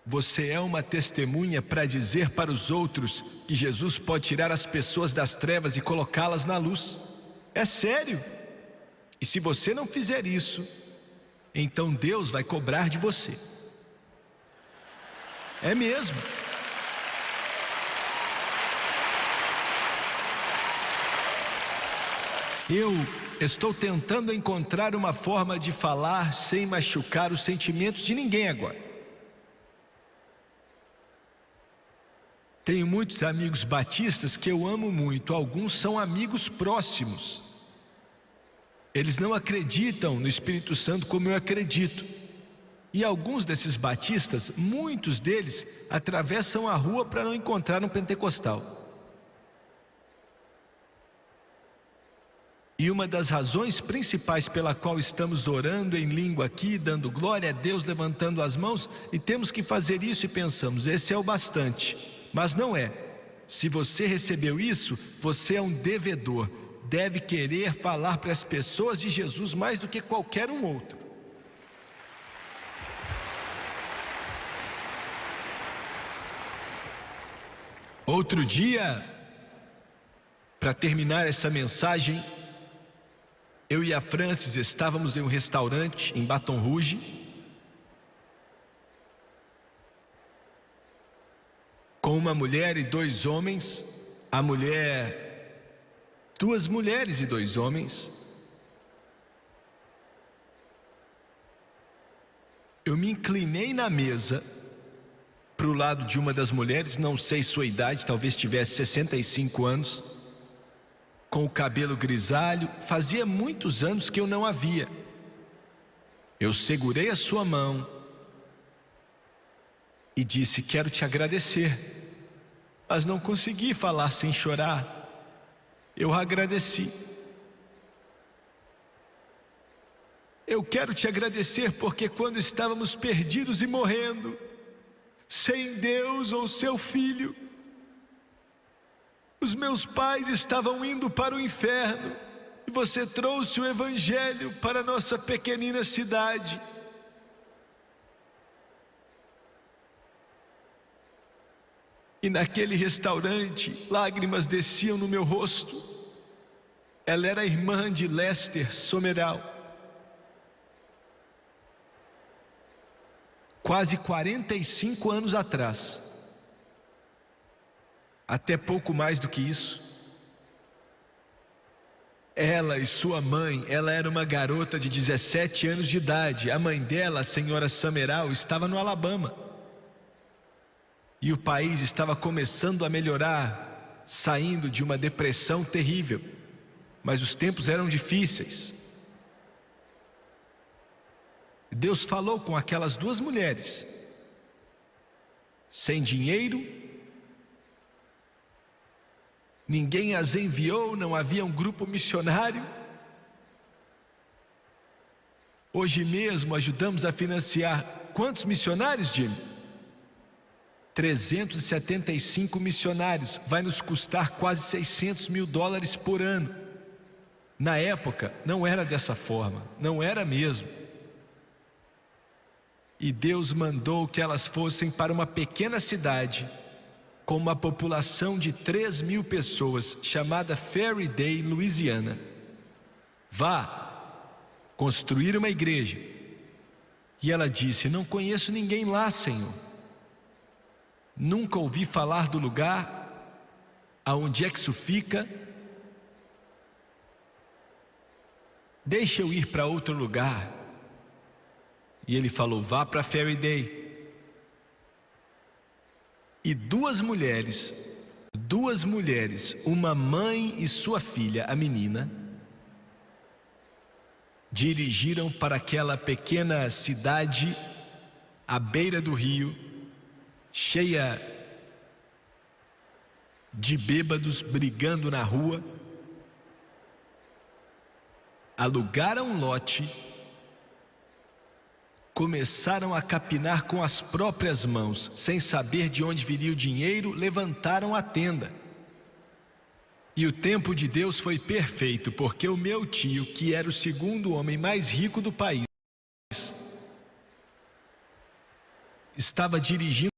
A: Você é uma testemunha para dizer para os outros que Jesus pode tirar as pessoas das trevas e colocá-las na luz. É sério. E se você não fizer isso, então Deus vai cobrar de você. É mesmo. Eu estou tentando encontrar uma forma de falar sem machucar os sentimentos de ninguém agora. Tenho muitos amigos batistas que eu amo muito, alguns são amigos próximos. Eles não acreditam no Espírito Santo como eu acredito. E alguns desses batistas, muitos deles, atravessam a rua para não encontrar um pentecostal. E uma das razões principais pela qual estamos orando em língua aqui, dando glória a Deus, levantando as mãos, e temos que fazer isso e pensamos, esse é o bastante. Mas não é. Se você recebeu isso, você é um devedor. Deve querer falar para as pessoas de Jesus mais do que qualquer um outro. Outro dia, para terminar essa mensagem, eu e a Francis estávamos em um restaurante em Baton Rouge. Com uma mulher e dois homens, a mulher... Duas mulheres e dois homens. Eu me inclinei na mesa para o lado de uma das mulheres, não sei sua idade, talvez tivesse 65 anos, com o cabelo grisalho, fazia muitos anos que eu não a via. Eu segurei a sua mão e disse, quero te agradecer, mas não consegui falar sem chorar. Eu agradeci. Eu quero te agradecer porque quando estávamos perdidos e morrendo, sem Deus ou seu Filho, os meus pais estavam indo para o inferno e você trouxe o Evangelho para a nossa pequenina cidade. E naquele restaurante, lágrimas desciam no meu rosto. Ela era irmã de Lester Someral. Quase 45 anos atrás. Até pouco mais do que isso. Ela e sua mãe, ela era uma garota de 17 anos de idade. A mãe dela, a senhora Someral, estava no Alabama. E o país estava começando a melhorar, saindo de uma depressão terrível. Mas os tempos eram difíceis. Deus falou com aquelas duas mulheres. Sem dinheiro, ninguém as enviou, não havia um grupo missionário. Hoje mesmo ajudamos a financiar quantos missionários, Jimmy? 375 missionários, vai nos custar quase $600 mil por ano. Na época não era dessa forma, não era mesmo. E Deus mandou que elas fossem para uma pequena cidade com uma população de 3.000 pessoas, chamada Ferryday, Louisiana. Vá construir uma igreja. E ela disse, não conheço ninguém lá, Senhor. Nunca ouvi falar do lugar, aonde é que isso fica. Deixa eu ir para outro lugar. E ele falou: vá para Fairy Day. E duas mulheres, uma mãe e sua filha, a menina, dirigiram para aquela pequena cidade à beira do rio, cheia de bêbados brigando na rua. Alugaram um lote, começaram a capinar com as próprias mãos, sem saber de onde viria o dinheiro, levantaram a tenda. E o tempo de Deus foi perfeito, porque o meu tio, que era o segundo homem mais rico do país, estava dirigindo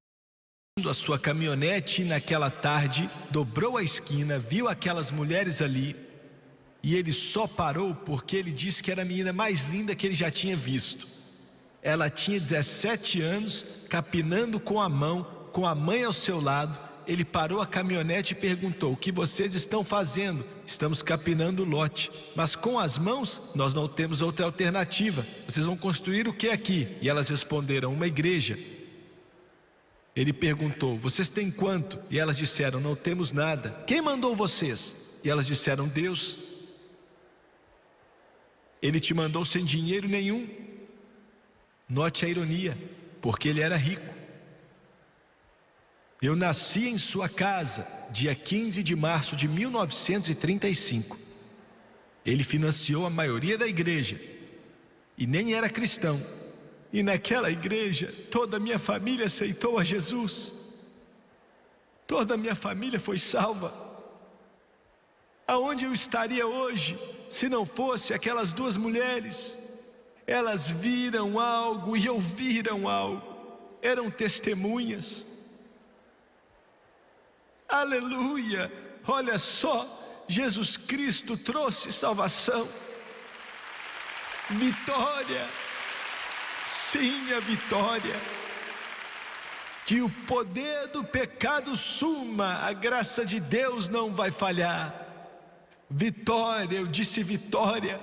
A: a sua caminhonete naquela tarde, dobrou a esquina, viu aquelas mulheres ali, e ele só parou porque ele disse que era a menina mais linda que ele já tinha visto. Ela tinha 17 anos, capinando com a mão, com a mãe ao seu lado. Ele parou a caminhonete e perguntou: o que vocês estão fazendo? Estamos capinando o lote, mas com as mãos nós não temos outra alternativa. Vocês vão construir o que aqui? E elas responderam: uma igreja. Ele perguntou: vocês têm quanto? E elas disseram: não temos nada. Quem mandou vocês? E elas disseram: Deus. Ele te mandou sem dinheiro nenhum. Note a ironia, porque ele era rico. Eu nasci em sua casa, dia 15 de março de 1935. Ele financiou a maioria da igreja, e nem era cristão. E naquela igreja, toda a minha família aceitou a Jesus. Toda a minha família foi salva. Aonde eu estaria hoje, se não fosse aquelas duas mulheres? Elas viram algo e ouviram algo, eram testemunhas. Aleluia! Olha só, Jesus Cristo trouxe salvação, vitória, sim, a vitória. Que o poder do pecado suma, a graça de Deus não vai falhar. Vitória, eu disse vitória.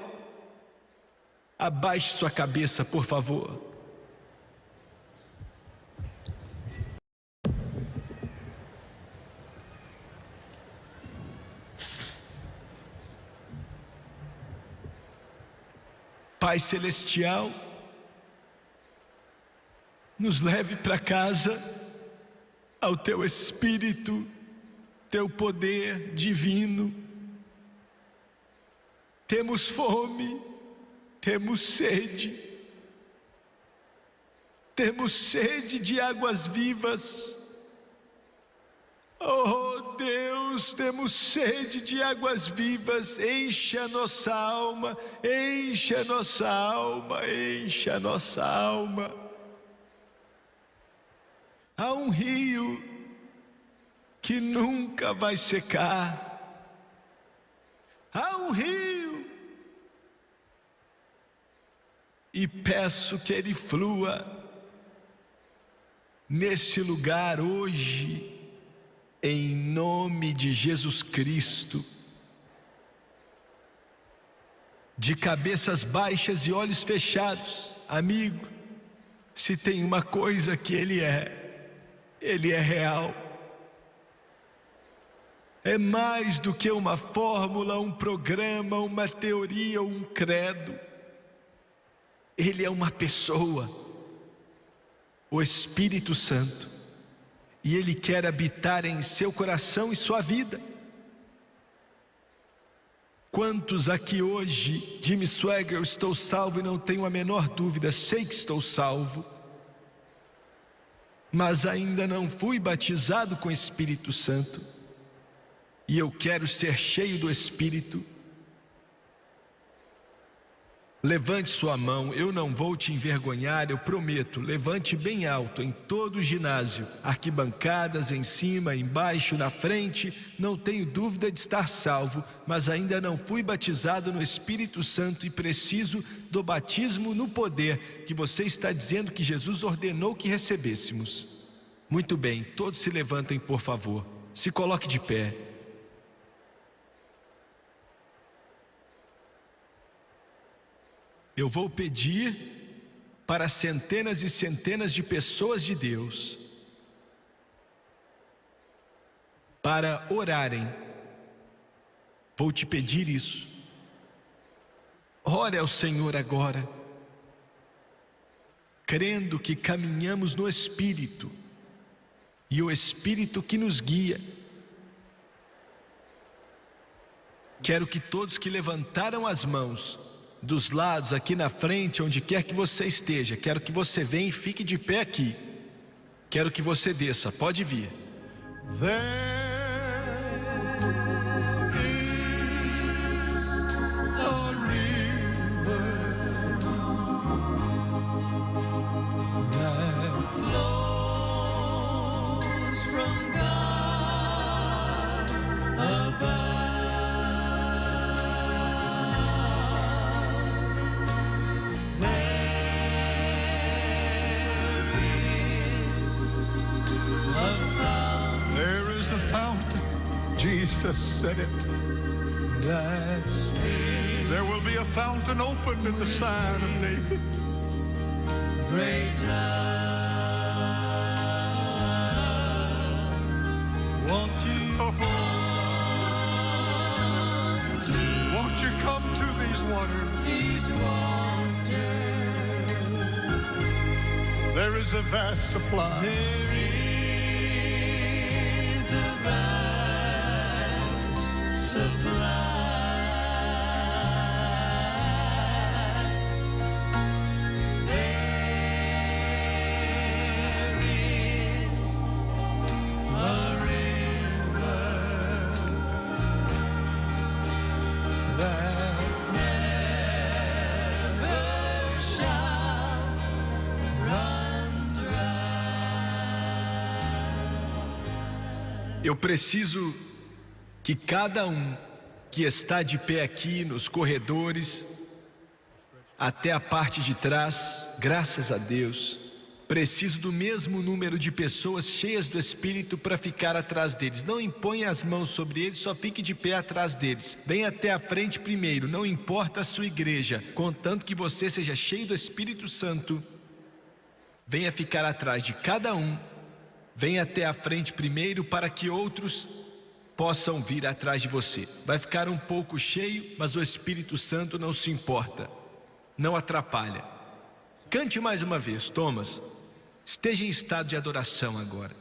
A: Abaixe sua cabeça, por favor. Pai Celestial, nos leve para casa, ao Teu Espírito, Teu poder divino. Temos fome, temos sede de águas vivas. Oh Deus, temos sede de águas vivas. Enche a nossa alma, enche a nossa alma, enche a nossa alma. Há um rio que nunca vai secar. Há um rio, e peço que ele flua nesse lugar hoje, em nome de Jesus Cristo. De cabeças baixas e olhos fechados, amigo, se tem uma coisa que Ele é real. É mais do que uma fórmula, um programa, uma teoria ou um credo. Ele é uma pessoa, o Espírito Santo, e Ele quer habitar em seu coração e sua vida. Quantos aqui hoje, Jimmy Swaggart, eu estou salvo e não tenho a menor dúvida, sei que estou salvo, mas ainda não fui batizado com o Espírito Santo, e eu quero ser cheio do Espírito. Levante sua mão, eu não vou te envergonhar, eu prometo. Levante bem alto, em todo o ginásio, arquibancadas, em cima, embaixo, na frente. Não tenho dúvida de estar salvo, mas ainda não fui batizado no Espírito Santo e preciso do batismo no poder que você está dizendo que Jesus ordenou que recebêssemos. Muito bem, todos se levantem, por favor. Se coloque de pé. Eu vou pedir para centenas e centenas de pessoas de Deus para orarem. Vou te pedir isso. Ore ao Senhor agora, crendo que caminhamos no Espírito e o Espírito que nos guia. Quero que todos que levantaram as mãos, dos lados, aqui na frente, onde quer que você esteja, quero que você venha e fique de pé aqui. Quero que você desça, pode vir.
B: Jesus said it. There will be a fountain opened in the side of David. Great love. Won't you come to these waters? There is a vast supply. There is a vast supply.
A: Eu preciso que cada um que está de pé aqui nos corredores, até a parte de trás, graças a Deus, preciso do mesmo número de pessoas cheias do Espírito para ficar atrás deles. Não imponha as mãos sobre eles, só fique de pé atrás deles. Venha até a frente primeiro, não importa a sua igreja, contanto que você seja cheio do Espírito Santo. Venha ficar atrás de cada um. Venha até a frente primeiro para que outros possam vir atrás de você. Vai ficar um pouco cheio, mas o Espírito Santo não se importa, não atrapalha. Cante mais uma vez, Thomas. Esteja em estado de adoração agora.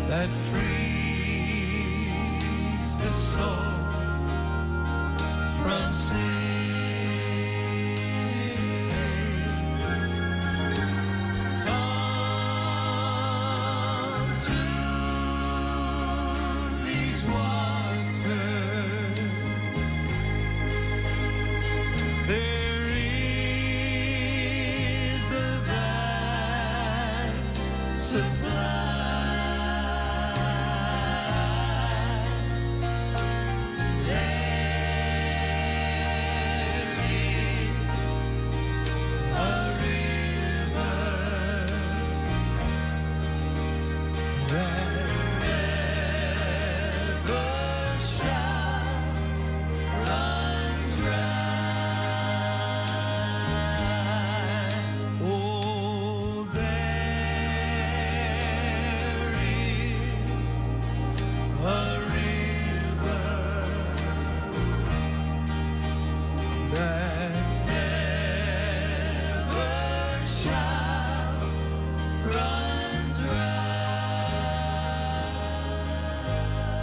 B: That frees the soul from sin. Come to these waters. There is a vast supply.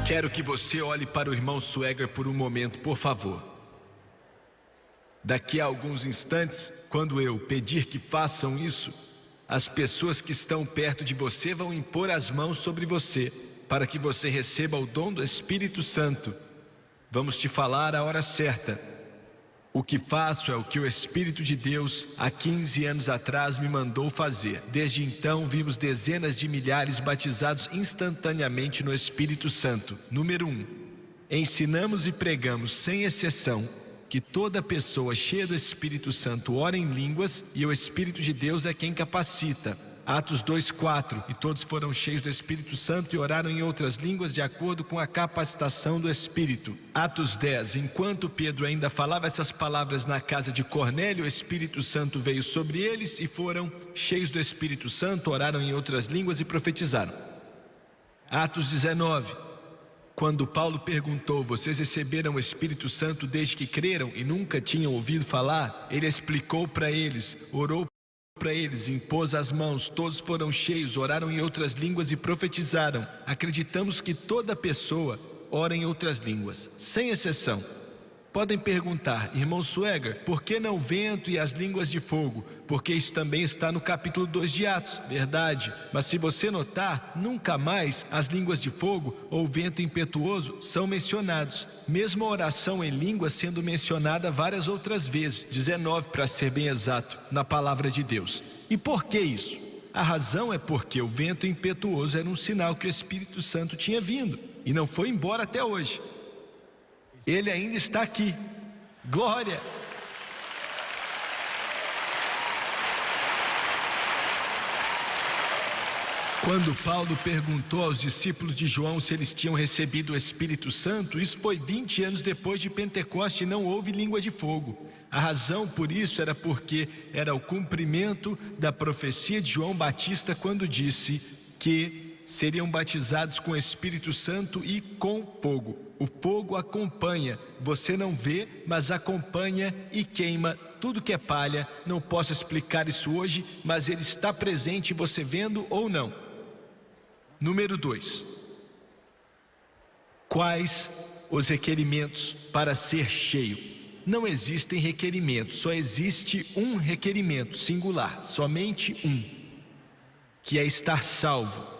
A: Quero que você olhe para o irmão Swagger por um momento, por favor. Daqui a alguns instantes, quando eu pedir que façam isso, as pessoas que estão perto de você vão impor as mãos sobre você, para que você receba o dom do Espírito Santo. Vamos te falar a hora certa. O que faço é o que o Espírito de Deus, há 15 anos atrás, me mandou fazer. Desde então, vimos dezenas de milhares batizados instantaneamente no Espírito Santo. Número 1. Ensinamos e pregamos, sem exceção, que toda pessoa cheia do Espírito Santo ora em línguas e o Espírito de Deus é quem capacita. Atos 2:4, e todos foram cheios do Espírito Santo e oraram em outras línguas de acordo com a capacitação do Espírito. Atos 10, enquanto Pedro ainda falava essas palavras na casa de Cornélio, o Espírito Santo veio sobre eles e foram cheios do Espírito Santo, oraram em outras línguas e profetizaram. Atos 19, quando Paulo perguntou: vocês receberam o Espírito Santo desde que creram e nunca tinham ouvido falar? Ele explicou para eles, orou para eles, impôs as mãos, todos foram cheios, oraram em outras línguas e profetizaram. Acreditamos que toda pessoa ora em outras línguas, sem exceção. Podem perguntar: irmão Swagger, por que não o vento e as línguas de fogo? Porque isso também está no capítulo 2 de Atos, verdade. Mas se você notar, nunca mais as línguas de fogo ou vento impetuoso são mencionados. Mesmo a oração em línguas sendo mencionada várias outras vezes, 19 para ser bem exato, na palavra de Deus. E por que isso? A razão é porque o vento impetuoso era um sinal que o Espírito Santo tinha vindo e não foi embora até hoje. Ele ainda está aqui. Glória! Quando Paulo perguntou aos discípulos de João se eles tinham recebido o Espírito Santo, isso foi 20 anos depois de Pentecoste e não houve língua de fogo. A razão por isso era porque era o cumprimento da profecia de João Batista quando disse que seriam batizados com o Espírito Santo e com fogo. O fogo acompanha, você não vê, mas acompanha e queima tudo que é palha. Não posso explicar isso hoje, mas ele está presente, você vendo ou não. Número 2. Quais os requerimentos para ser cheio? Não existem requerimentos, só existe um requerimento singular, somente um, que é estar salvo.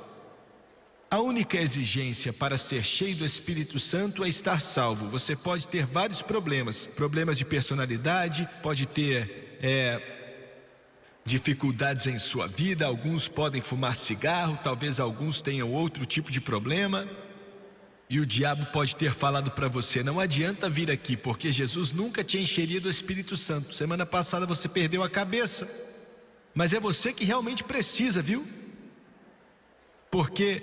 A: A única exigência para ser cheio do Espírito Santo é estar salvo. Você pode ter vários problemas de personalidade, pode ter dificuldades em sua vida, alguns podem fumar cigarro, talvez alguns tenham outro tipo de problema. E o diabo pode ter falado para você: não adianta vir aqui, porque Jesus nunca te encheria do Espírito Santo. Semana passada você perdeu a cabeça. Mas é você que realmente precisa, viu? Porque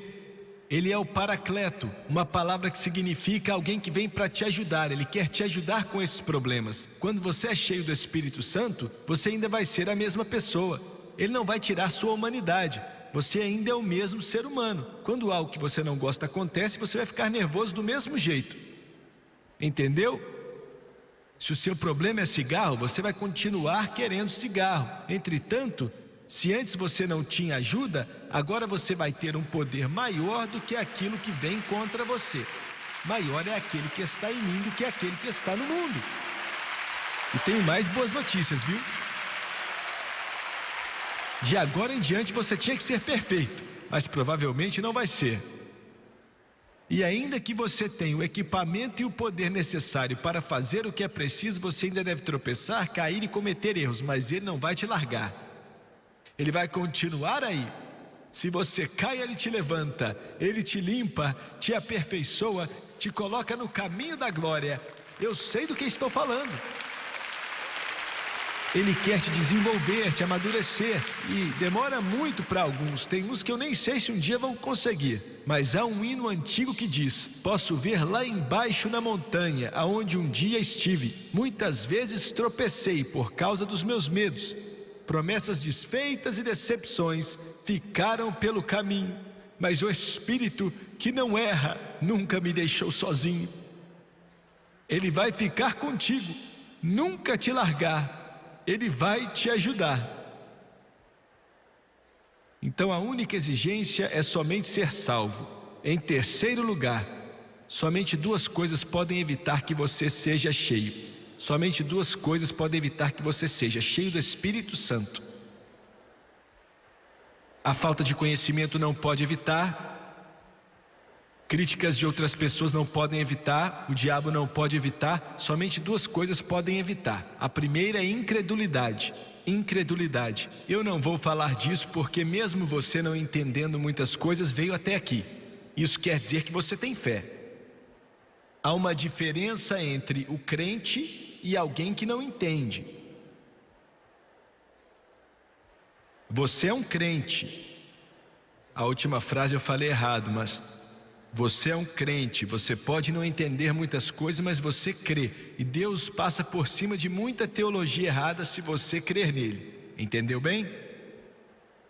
A: Ele é o Paracleto, uma palavra que significa alguém que vem para te ajudar. Ele quer te ajudar com esses problemas. Quando você é cheio do Espírito Santo, você ainda vai ser a mesma pessoa. Ele não vai tirar sua humanidade. Você ainda é o mesmo ser humano. Quando algo que você não gosta acontece, você vai ficar nervoso do mesmo jeito. Entendeu? Se o seu problema é cigarro, você vai continuar querendo cigarro. Entretanto, se antes você não tinha ajuda, agora você vai ter um poder maior do que aquilo que vem contra você. Maior é aquele que está em mim do que aquele que está no mundo. E tenho mais boas notícias, viu? De agora em diante você tinha que ser perfeito, mas provavelmente não vai ser. E ainda que você tenha o equipamento e o poder necessário para fazer o que é preciso, você ainda deve tropeçar, cair e cometer erros, mas Ele não vai te largar. Ele vai continuar aí. Se você cai, Ele te levanta, Ele te limpa, te aperfeiçoa, te coloca no caminho da glória. Eu sei do que estou falando. Ele quer te desenvolver, te amadurecer, e demora muito para alguns. Tem uns que eu nem sei se um dia vão conseguir. Mas há um hino antigo que diz: posso ver lá embaixo na montanha, aonde um dia estive. Muitas vezes tropecei por causa dos meus medos. Promessas desfeitas e decepções ficaram pelo caminho, mas o Espírito que não erra nunca me deixou sozinho. Ele vai ficar contigo, nunca te largar. Ele vai te ajudar. Então a única exigência é somente ser salvo. Em terceiro lugar, somente duas coisas podem evitar que você seja cheio. Somente duas coisas podem evitar que você seja cheio do Espírito Santo. A falta de conhecimento não pode evitar. Críticas de outras pessoas não podem evitar, o diabo não pode evitar, somente duas coisas podem evitar. A primeira é incredulidade. Incredulidade. Eu não vou falar disso porque mesmo você não entendendo muitas coisas, veio até aqui. Isso quer dizer que você tem fé. Há uma diferença entre o crente e alguém que não entende. Você é um crente. A última frase eu falei errado, mas você é um crente. Você pode não entender muitas coisas, mas você crê. E Deus passa por cima de muita teologia errada se você crer nele. Entendeu bem?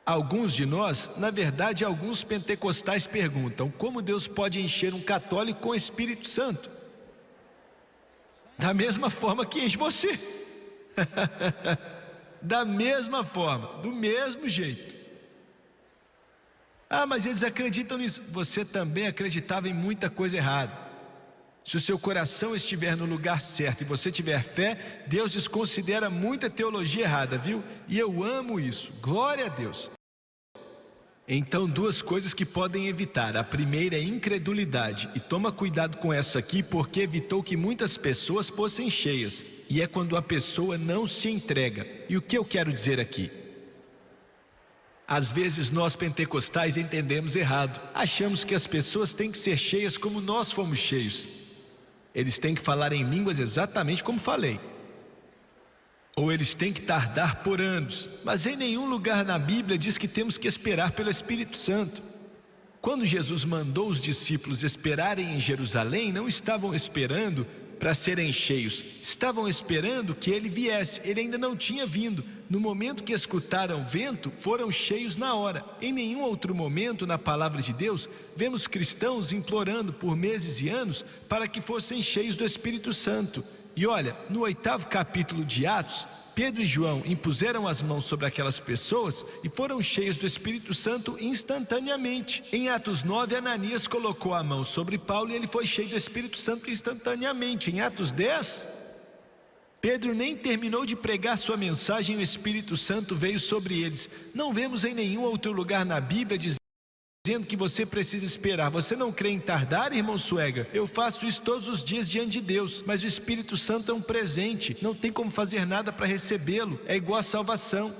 A: Alguns de nós, na verdade, alguns pentecostais perguntam: como Deus pode encher um católico com o Espírito Santo? Da mesma forma que enche você. Da mesma forma, do mesmo jeito. Ah, mas eles acreditam nisso. Você também acreditava em muita coisa errada. Se o seu coração estiver no lugar certo e você tiver fé, Deus desconsidera muita teologia errada, viu? E eu amo isso. Glória a Deus. Então, duas coisas que podem evitar. A primeira é incredulidade. E toma cuidado com essa aqui, porque evitou que muitas pessoas fossem cheias. E é quando a pessoa não se entrega. E o que eu quero dizer aqui? Às vezes nós pentecostais entendemos errado. Achamos que as pessoas têm que ser cheias como nós fomos cheios. Eles têm que falar em línguas exatamente como falei. Ou eles têm que tardar por anos. Mas em nenhum lugar na Bíblia diz que temos que esperar pelo Espírito Santo. Quando Jesus mandou os discípulos esperarem em Jerusalém, não estavam esperando para serem cheios, estavam esperando que ele viesse. Ele ainda não tinha vindo. No momento que escutaram o vento, foram cheios na hora. Em nenhum outro momento na palavra de Deus vemos cristãos implorando por meses e anos para que fossem cheios do Espírito Santo. E olha, no 8º capítulo de Atos, Pedro e João impuseram as mãos sobre aquelas pessoas e foram cheios do Espírito Santo instantaneamente. Em Atos 9, Ananias colocou a mão sobre Paulo e ele foi cheio do Espírito Santo instantaneamente. Em Atos 10, Pedro nem terminou de pregar sua mensagem e o Espírito Santo veio sobre eles. Não vemos em nenhum outro lugar na Bíblia dizendo que você precisa esperar. Você não crê em tardar, irmão Suega? Eu faço isso todos os dias diante de Deus, mas o Espírito Santo é um presente, não tem como fazer nada para recebê-lo, é igual a salvação.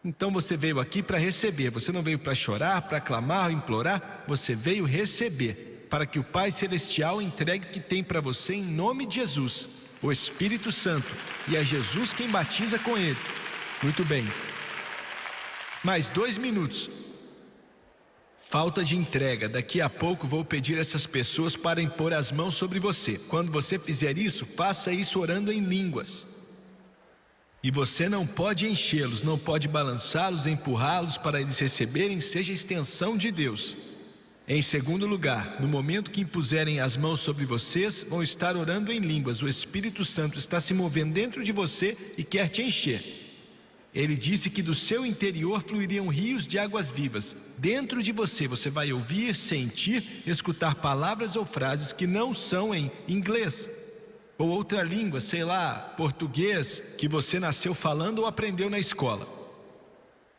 A: Então você veio aqui para receber, você não veio para chorar, para clamar, implorar, você veio receber, para que o Pai Celestial entregue o que tem para você em nome de Jesus, o Espírito Santo, e é Jesus quem batiza com ele. Muito bem. Mais 2 minutos. Falta de entrega. Daqui a pouco vou pedir a essas pessoas para impor as mãos sobre você. Quando você fizer isso, faça isso orando em línguas. E você não pode enchê-los, não pode balançá-los, empurrá-los para eles receberem, seja a extensão de Deus. Em segundo lugar, no momento que impuserem as mãos sobre vocês, vão estar orando em línguas. O Espírito Santo está se movendo dentro de você e quer te encher. Ele disse que do seu interior fluiriam rios de águas vivas. Dentro de você, você vai ouvir, sentir, escutar palavras ou frases que não são em inglês ou outra língua, sei lá, português, que você nasceu falando ou aprendeu na escola.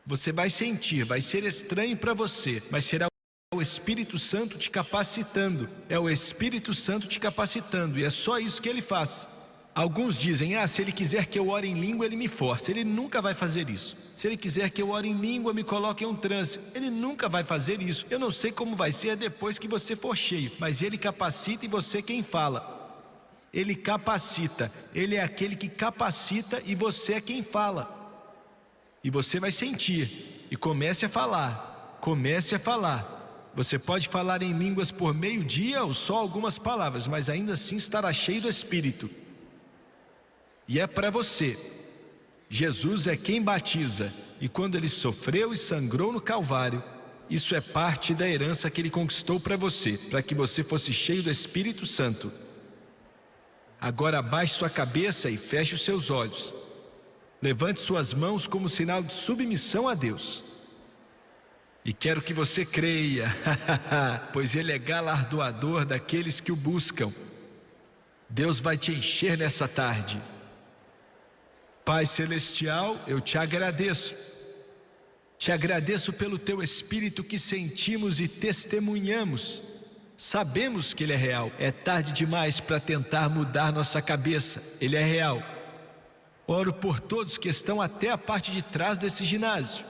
A: Você vai sentir, vai ser estranho para você, mas será o Espírito Santo te capacitando. É o Espírito Santo te capacitando, e é só isso que ele faz. Alguns dizem: se ele quiser que eu ore em língua, ele me força. Ele nunca vai fazer isso. Se ele quiser que eu ore em língua, me coloque em um transe. Ele nunca vai fazer isso. Eu não sei como vai ser depois que você for cheio, mas ele capacita e você quem fala. Ele capacita. Ele é aquele que capacita e você é quem fala. E você vai sentir. E comece a falar. Comece a falar. Você pode falar em línguas por meio dia ou só algumas palavras, mas ainda assim estará cheio do Espírito. E é para você. Jesus é quem batiza, e quando ele sofreu e sangrou no Calvário, isso é parte da herança que ele conquistou para você, para que você fosse cheio do Espírito Santo. Agora abaixe sua cabeça e feche os seus olhos. Levante suas mãos como sinal de submissão a Deus. E quero que você creia, pois ele é galardoador daqueles que o buscam. Deus vai te encher nessa tarde. Pai Celestial, eu te agradeço. Te agradeço pelo teu Espírito que sentimos e testemunhamos. Sabemos que ele é real. É tarde demais para tentar mudar nossa cabeça. Ele é real. Oro por todos que estão até a parte de trás desse ginásio.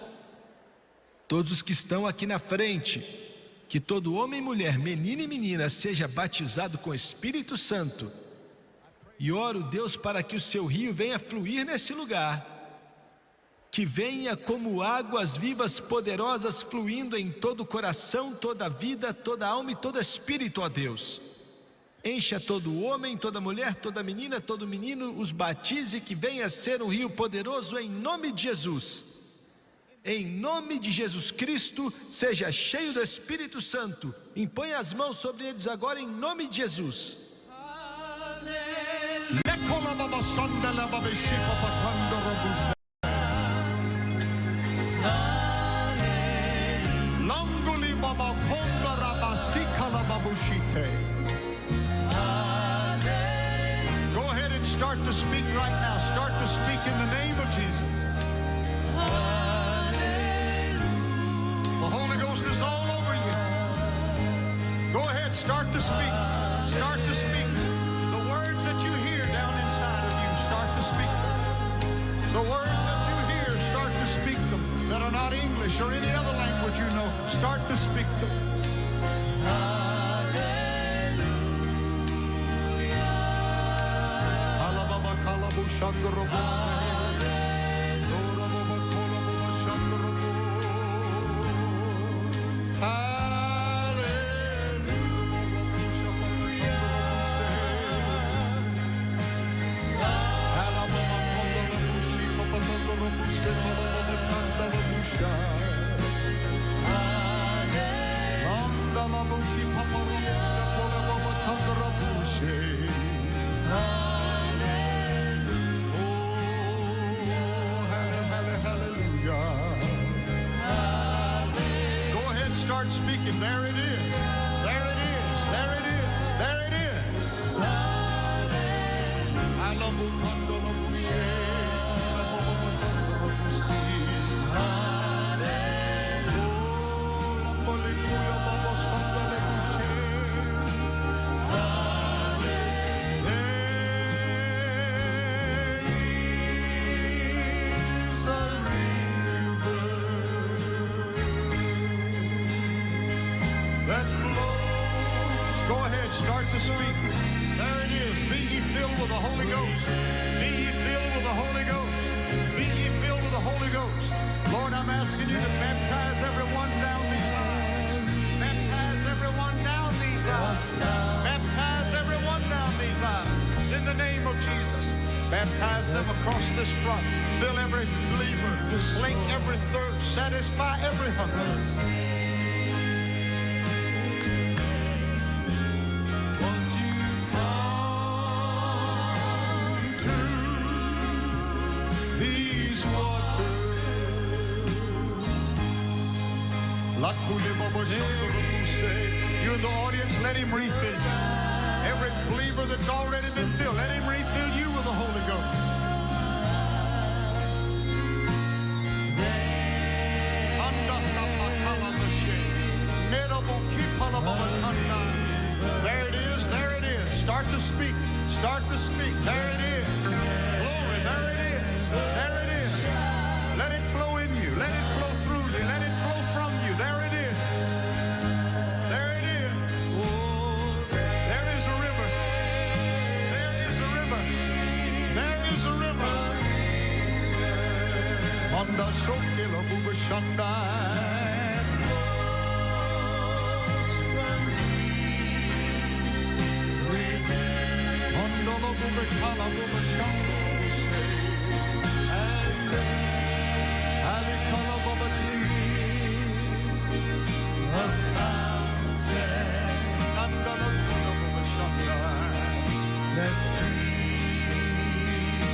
A: Todos os que estão aqui na frente. Que todo homem e mulher, menino e menina, seja batizado com o Espírito Santo. E oro, Deus, para que o seu rio venha fluir nesse lugar. Que venha como águas vivas poderosas fluindo em todo o coração, toda a vida, toda a alma e todo espírito, ó Deus. Encha todo homem, toda mulher, toda menina, todo menino, os batize, que venha ser um rio poderoso em nome de Jesus. Em nome de Jesus Cristo, seja cheio do Espírito Santo. Impõe as mãos sobre eles agora em nome de Jesus.
B: Go ahead and start to speak right now. Start to speak in the name of Jesus. The Holy Ghost is all over you. Go ahead, start to speak. Start to speak. The words that you hear down inside of you, start to speak them. The words that you hear, start to speak them. That are not English or any other language you know, start to speak them. Start speaking. There it is. There it is. There it is. There it is. That flows. Go ahead, start to speak. There it is. Be ye filled with the Holy Ghost. Be ye filled with the Holy Ghost. Be ye filled with the Holy Ghost. Lord, I'm asking you to baptize everyone down these aisles. Baptize everyone down these aisles. Baptize everyone down these aisles. In the name of Jesus. Baptize them across this front. Fill every believer. Slake every thirst. Satisfy every hunger. You in the audience, let him refill you. Every believer that's already been filled, let him refill you with the Holy Ghost. There it is, there it is. Start to speak, start to speak. There it is. Glory, there it is. There it is. Let it flow in you. Let it flow through you. Let it flow from you. There it is. There it is. There is a river. There is a river. There is a river. Manda sokela buba shandai.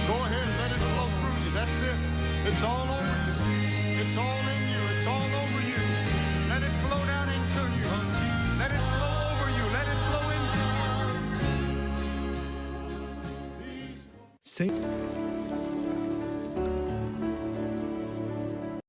B: Go ahead and let it flow through you. That's it. It's all over you. It's all in you. It's all over you. Let it flow down into you. Let it flow over you. Let it flow into you.
A: Senhor.